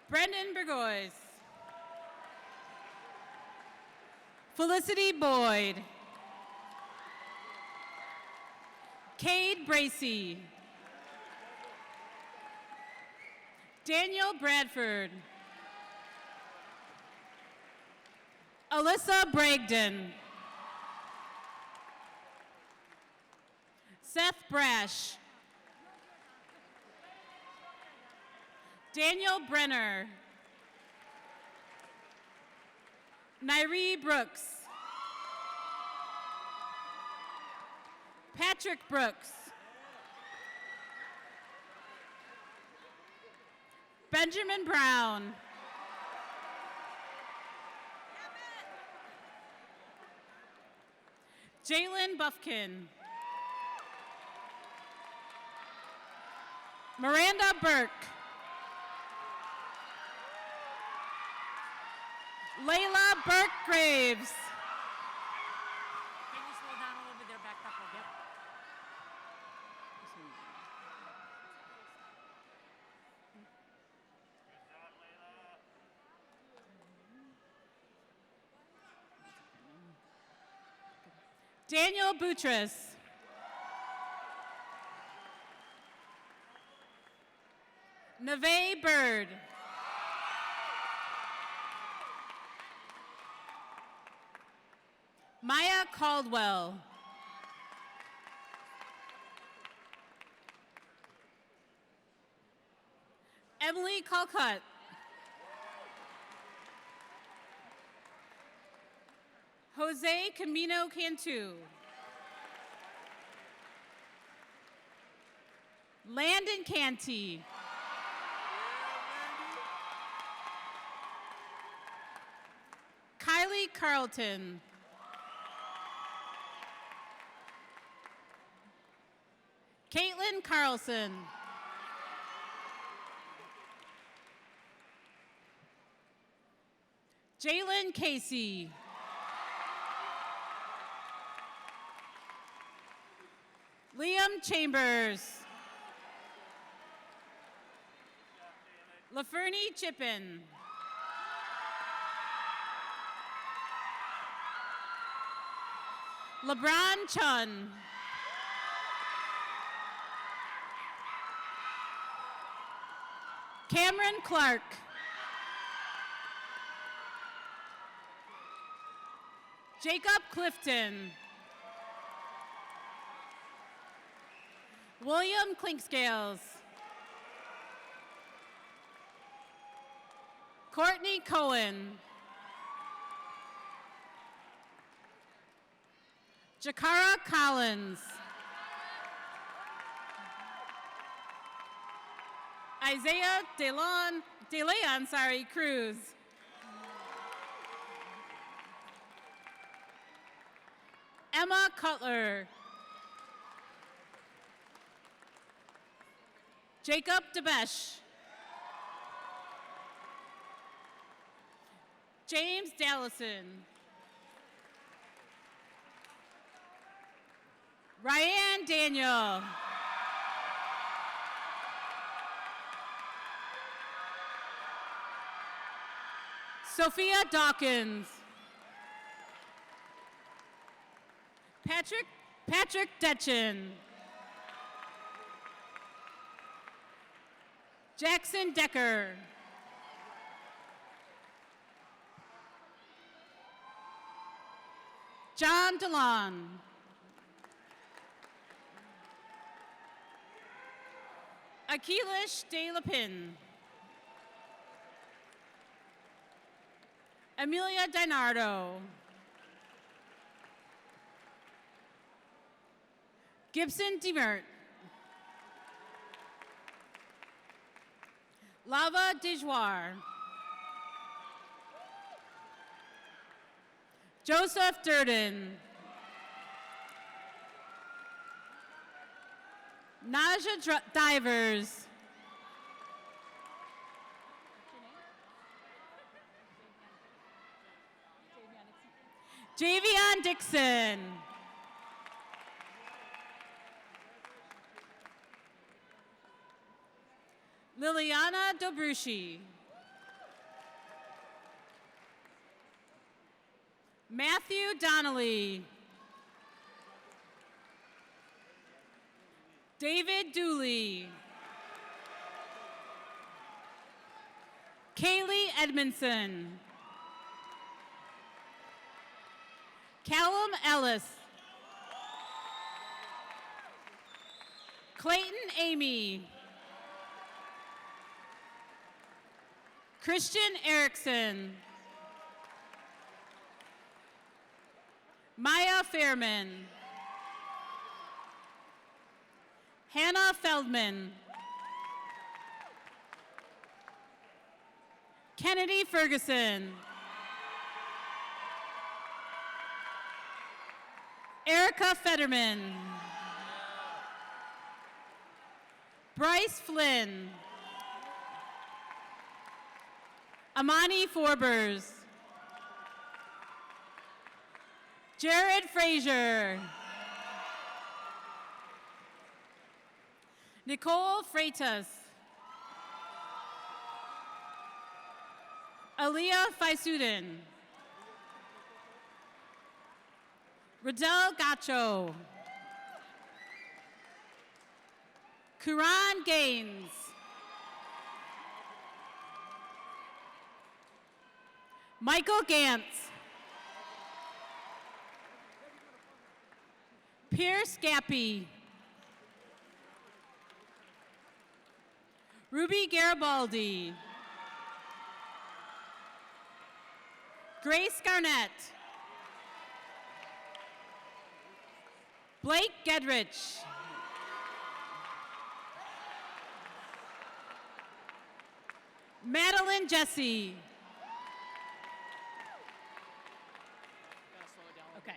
Brendan Burgoyes. Felicity Boyd. Cade Bracey. Daniel Bradford. Alyssa Bragdon. Seth Brash. Daniel Brenner. Nyree Brooks. Patrick Brooks. Benjamin Brown. Jalen Buffkin. Miranda Burke. Layla Burke Graves. Can you slow down a little bit? They're backed up a bit. Daniel Boutros. Neve Bird. Maya Caldwell. Emily Colcutt. Jose Camino Cantu. Landon Canty. Kylie Carlton. Caitlin Carlson. Jalen Casey. Liam Chambers. LaFernie Chippen. LeBron Chun. Cameron Clark. Jacob Clifton. William Clinkscales. Courtney Cohen. Jakara Collins. Isaiah DeLeon, Cruz. Emma Cutler. Jacob DeBesh. James Dallison. Ryan Daniel. Sophia Dawkins. Patrick Detchen. Jackson Decker. John DeLon. Akilish De La Pin. Amelia Dinardo. Gibson Demert. Lava Dejoire. Joseph Durden. Naja Divers. Javion Dixon. Liliana Dobrushi. Matthew Donnelly. David Dooley. Kaylee Edmondson. Callum Ellis. Clayton Amy. Christian Erickson. Maya Fairman. Hannah Feldman. Kennedy Ferguson. Erica Fetterman. Bryce Flynn. Amani Forbers. Jared Frazier. Nicole Freitas. Aaliyah Faisudin. Riddell Gacho. Kuran Gaines. Michael Gantz. Pierce Gappy. Ruby Garibaldi. Grace Garnett. Blake Gedrich. Madeline Jesse. Okay.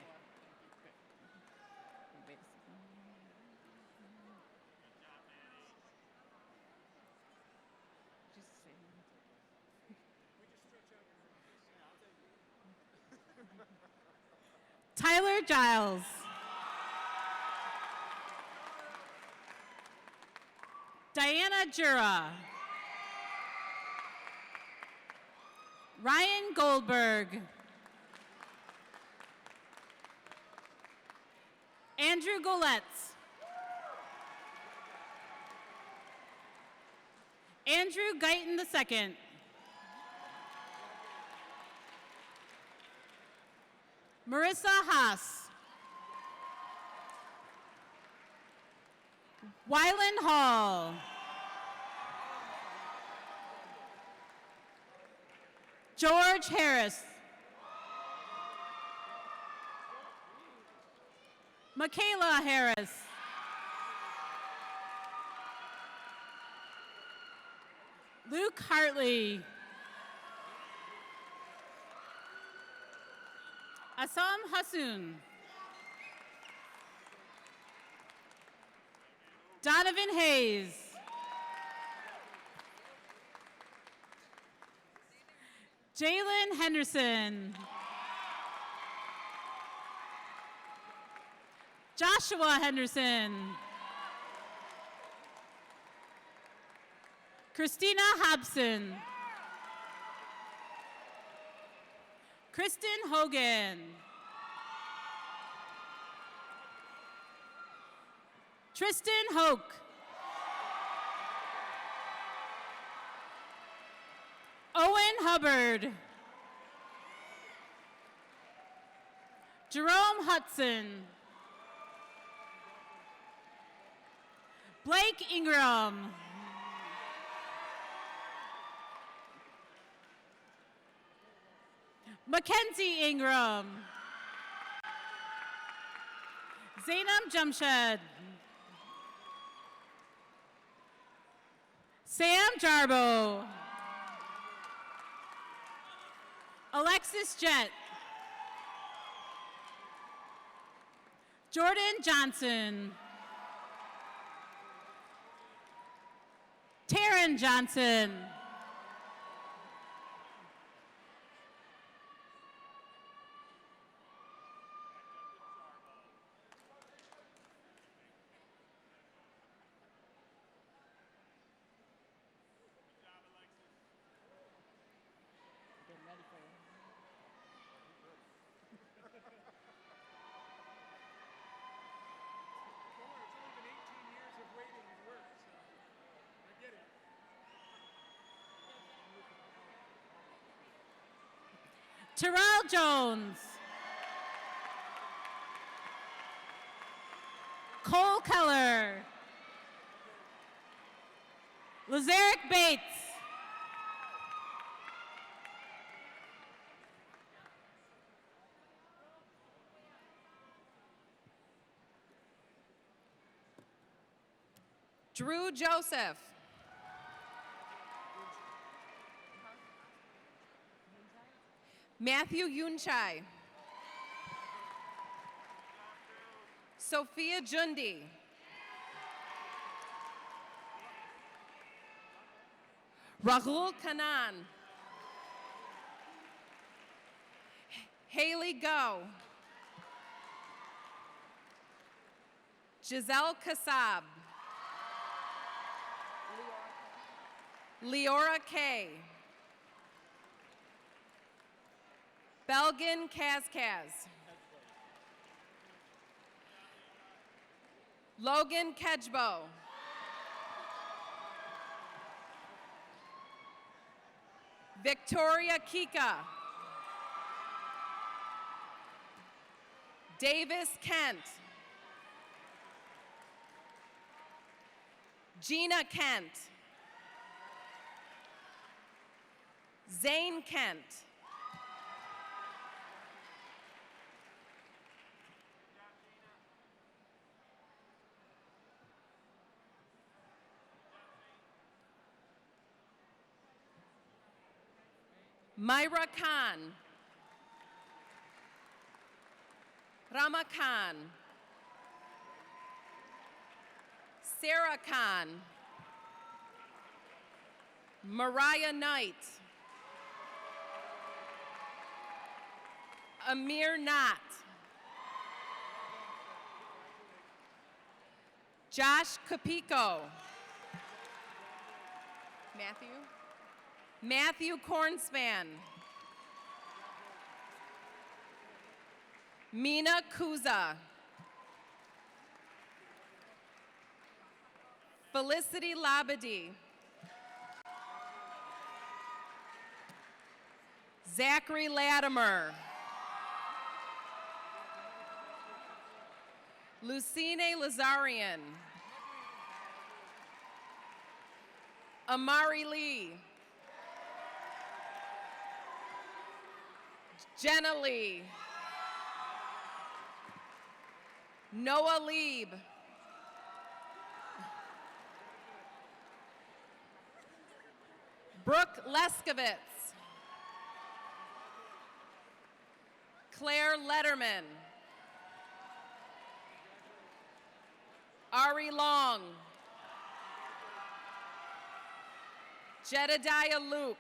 Tyler Giles. Diana Jura. Ryan Goldberg. Andrew Goletz. Andrew Guyton II. Marissa Haas. Wyland Hall. George Harris. Michaela Harris. Luke Hartley. Assam Hassoun. Donovan Hayes. Jalen Henderson. Joshua Henderson. Christina Hobson. Kristen Hogan. Tristan Hoke. Owen Hubbard. Jerome Hudson. Blake Ingram. Mackenzie Ingram. Zainab Jamshed. Sam Jarbo. Alexis Jett. Jordan Johnson. Taryn Johnson. Terrell Jones. Cole Keller. Lazarick Bates. Drew Joseph. Matthew Yunchai. Sophia Jundi. Rahul Kanan. Haley Go. Giselle Kassab. Leora Kay. Belgin Kazkaz. Logan Kedgbo. Victoria Kika. Davis Kent. Gina Kent. Zane Kent. Myra Khan. Rama Khan. Sarah Khan. Mariah Knight. Amir Knott. Josh Capico. Matthew Kornspan. Mina Kuza. Felicity Labadie. Zachary Latimer. Lucine Lazarian. Amari Lee. Jenna Lee. Noah Lieb. Brooke Leskovitz. Claire Letterman. Ari Long. Jedediah Luke.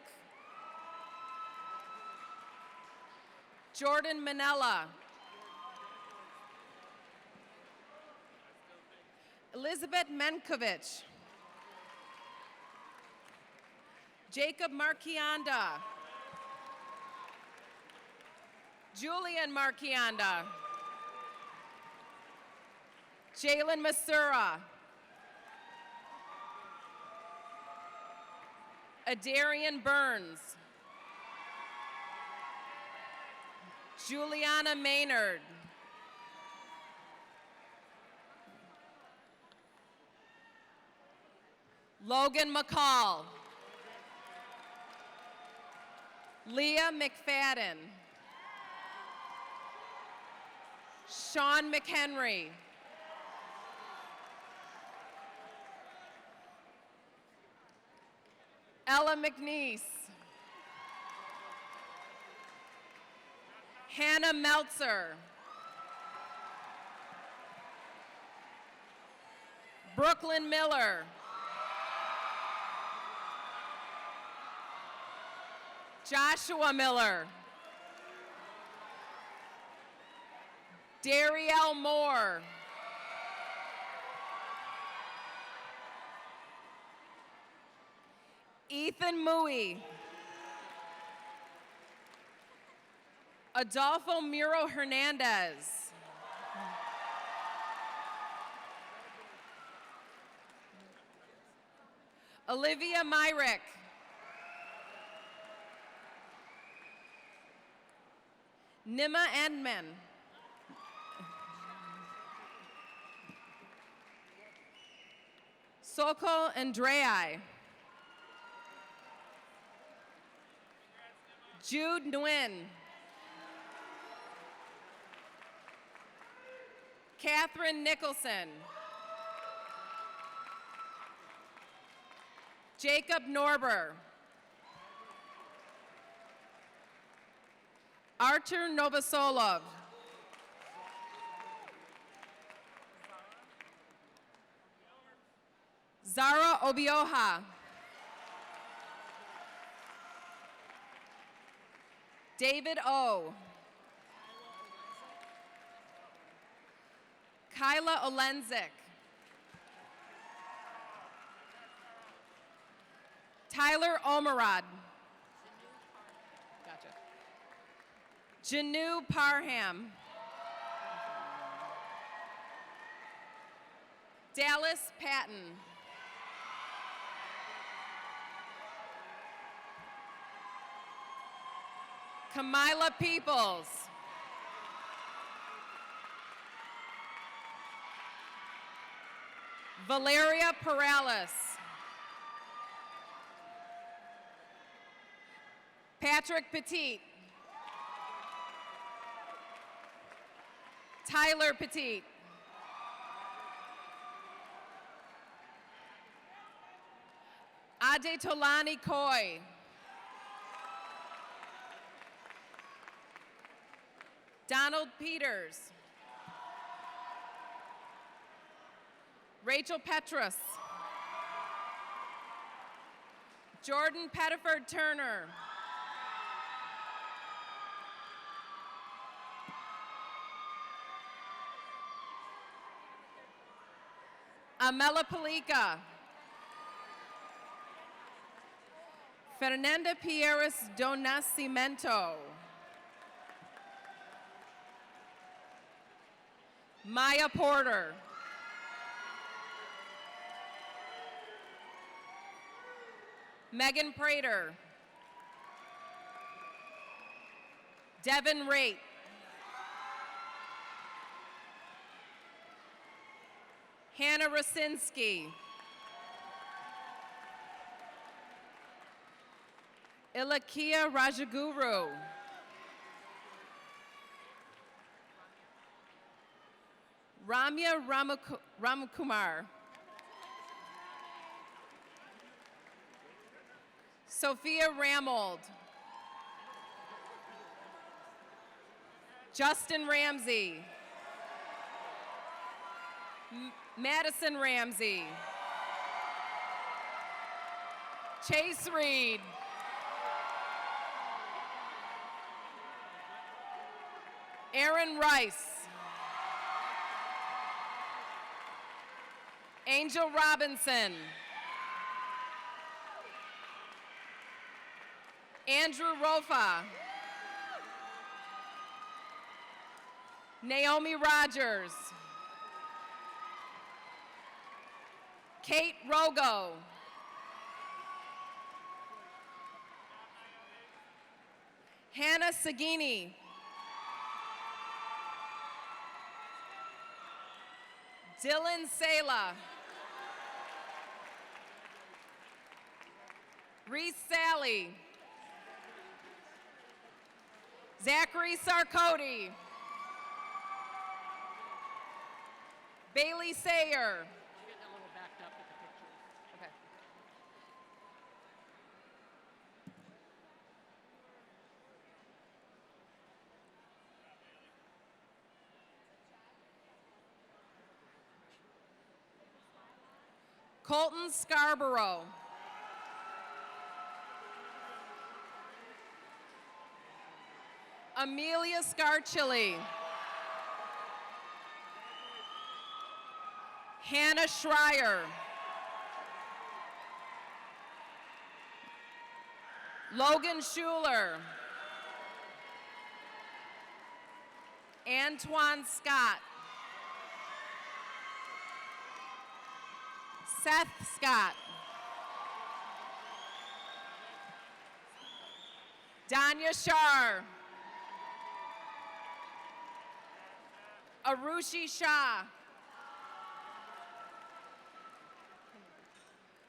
Jordan Manella. Elizabeth Menkovich. Jacob Marquianda. Julian Marquianda. Jalen Masura. Adarian Burns. Juliana Maynard. Logan McCall. Leah McFadden. Sean McHenry. Ella McNeese. Hannah Meltzer. Brooklyn Miller. Joshua Miller. Darielle Moore. Ethan Mui. Adolfo Miro Hernandez. Olivia Myrick. Nima Endman. Soko Andrei. Jude Nguyen. Catherine Nicholson. Jacob Norber. Artur Novosolov. Zara Obioha. David O. Kyla Olenzik. Tyler Omerad. Gotcha. Janu Parham. Dallas Patton. Kamila Peoples. Valeria Perales. Patrick Petit. Tyler Petit. Ade Tolani Coy. Donald Peters. Rachel Petrus. Jordan Pettiford Turner. Amela Palika. Fernanda Pierres do Nascimento. Maya Porter. Megan Prater. Devin Raitt. Hannah Rosinski. Ilakia Rajaguru. Ramya Ramakumar. Sophia Ramold. Justin Ramsey. Madison Ramsey. Chase Reed. Aaron Rice. Angel Robinson. Andrew Rofa. Naomi Rogers. Kate Rogo. Hannah Sagini. Dylan Sela. Reese Sally. Zachary Sarkody. Bailey Sayer. Okay. Colton Scarborough. Amelia Scarchilli. Hannah Schreier. Logan Schuler. Antoine Scott. Seth Scott. Danya Shar. Arushi Shah.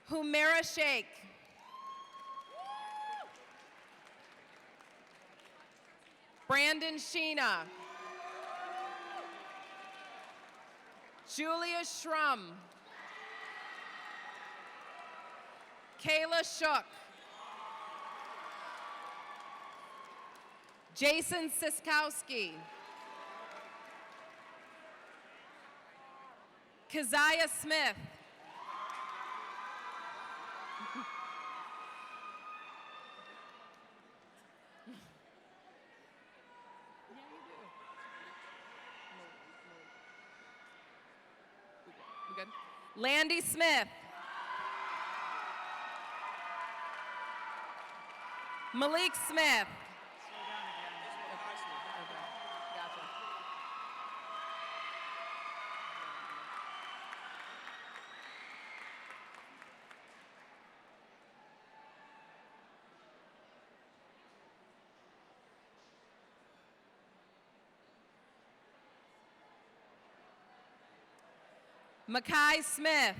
Humaira Sheikh. Brandon Sheena. Julia Schrum. Kayla Shook. Jason Siskowski. Keziah Smith. Good. Landy Smith. Malik Smith. Makai Smith.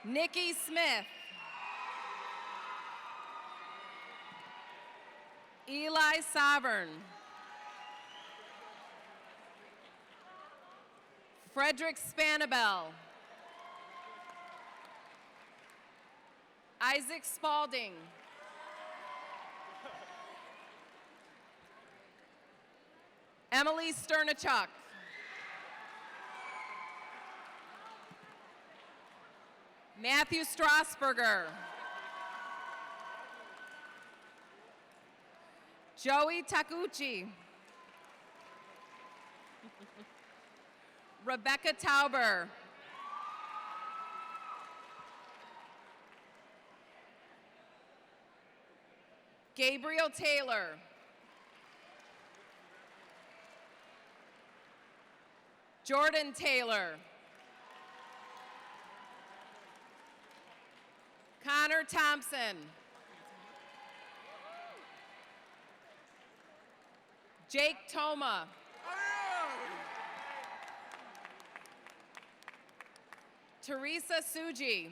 Nikki Smith. Eli Sovereign. Frederick Spanabel. Isaac Spalding. Emily Sternichuk. Matthew Strasburger. Joey Takuchi. Rebecca Tauber. Gabriel Taylor. Jordan Taylor. Connor Thompson. Jake Toma. Teresa Suji.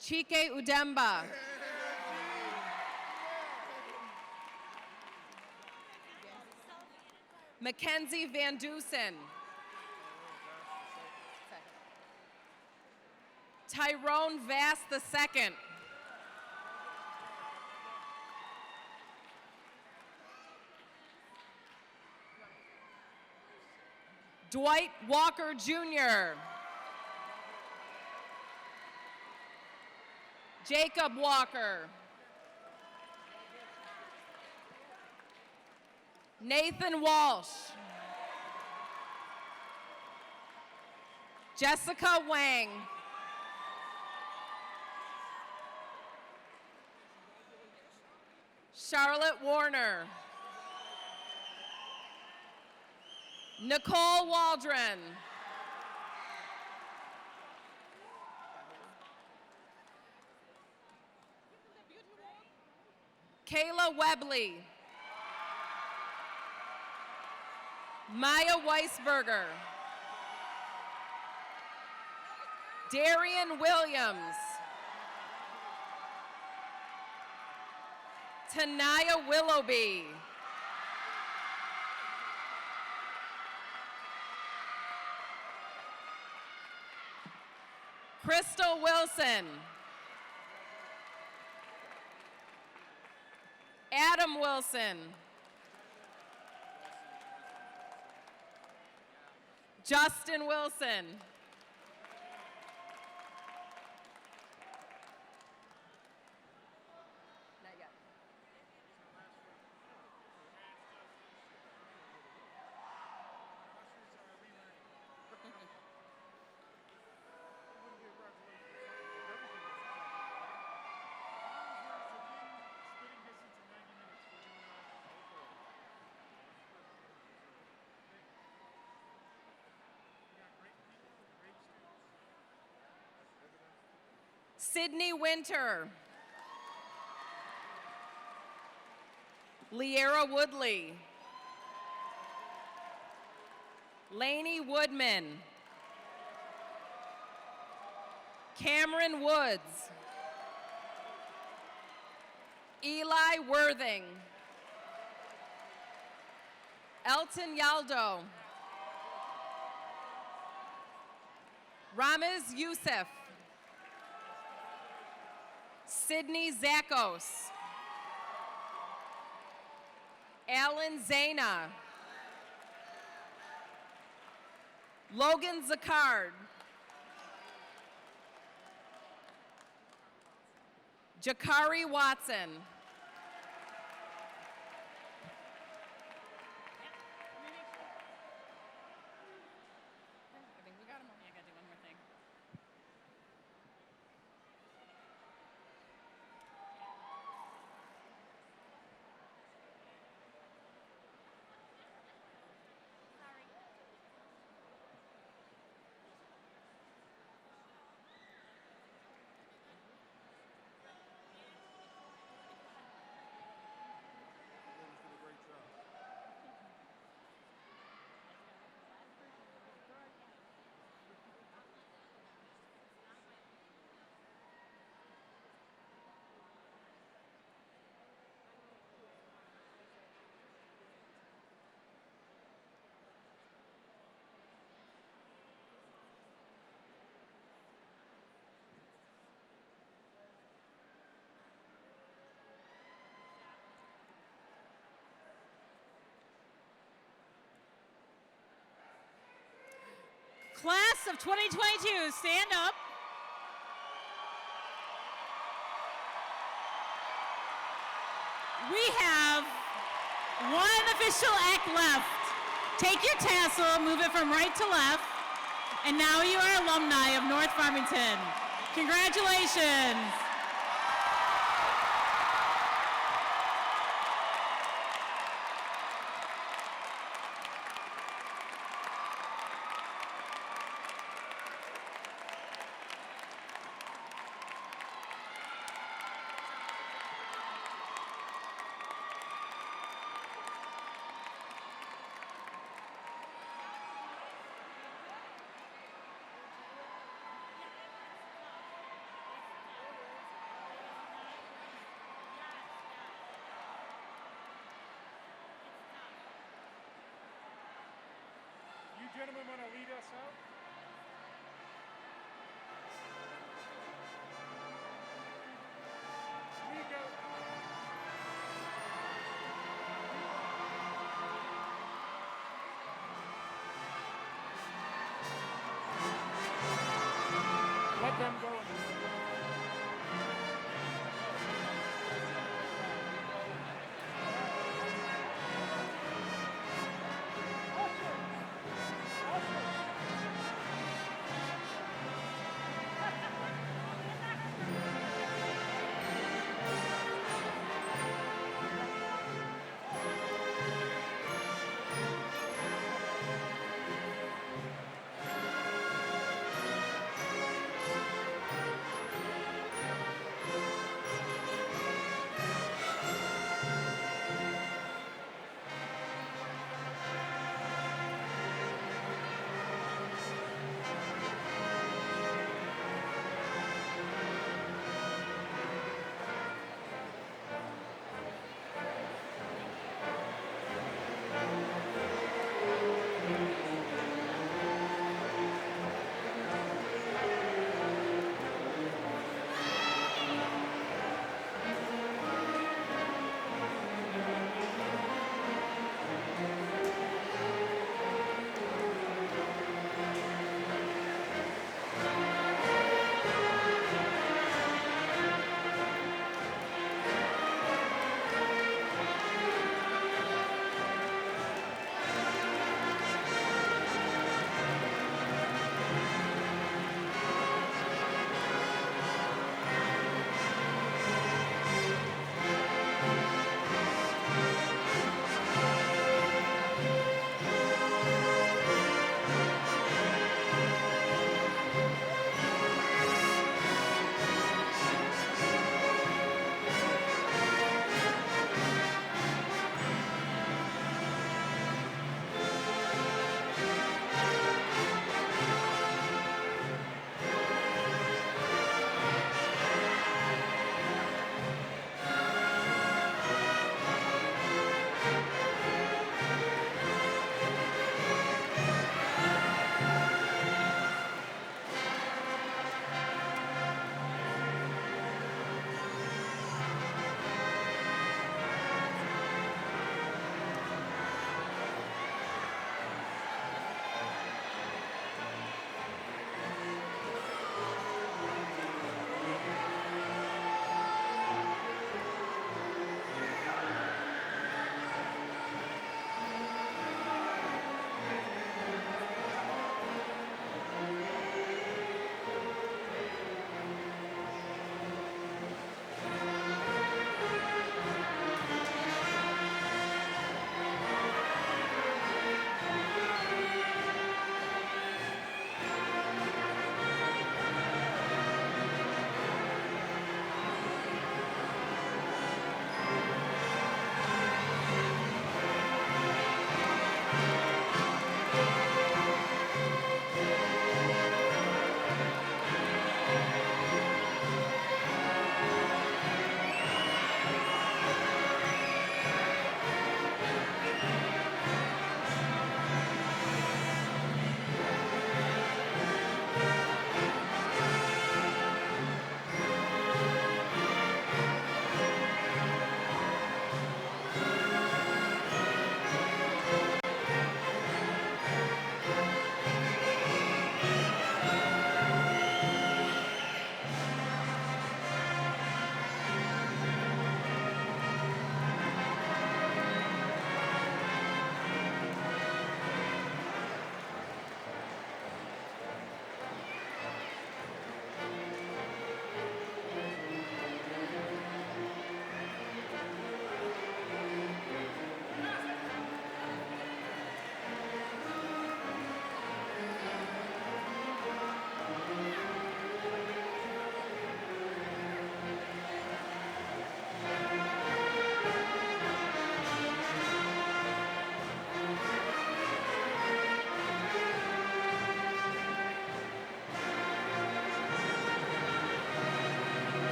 Chike Udemba. Mackenzie Van Dusen. Tyrone Vass II. Dwight Walker Jr. Jacob Walker. Nathan Walsh. Jessica Wang. Charlotte Warner. Nicole Waldron. Kayla Webley. Maya Weisberger. Darian Williams. Tanaya Willoughby. Crystal Wilson. Adam Wilson. Justin Wilson. Not yet. Sydney Winter. Liera Woodley. Lainey Woodman. Cameron Woods. Eli Worthing. Elton Yaldo. Ramiz Youssef. Sydney Zakos. Alan Zana. Logan Zakard. Jakari Watson. I think we got him. Yeah, I gotta do one more thing. Class of 2022, stand up. We have one official act left. Take your tassel, move it from right to left, and now you are alumni of North Farmington. Congratulations. gentlemen want to lead us out?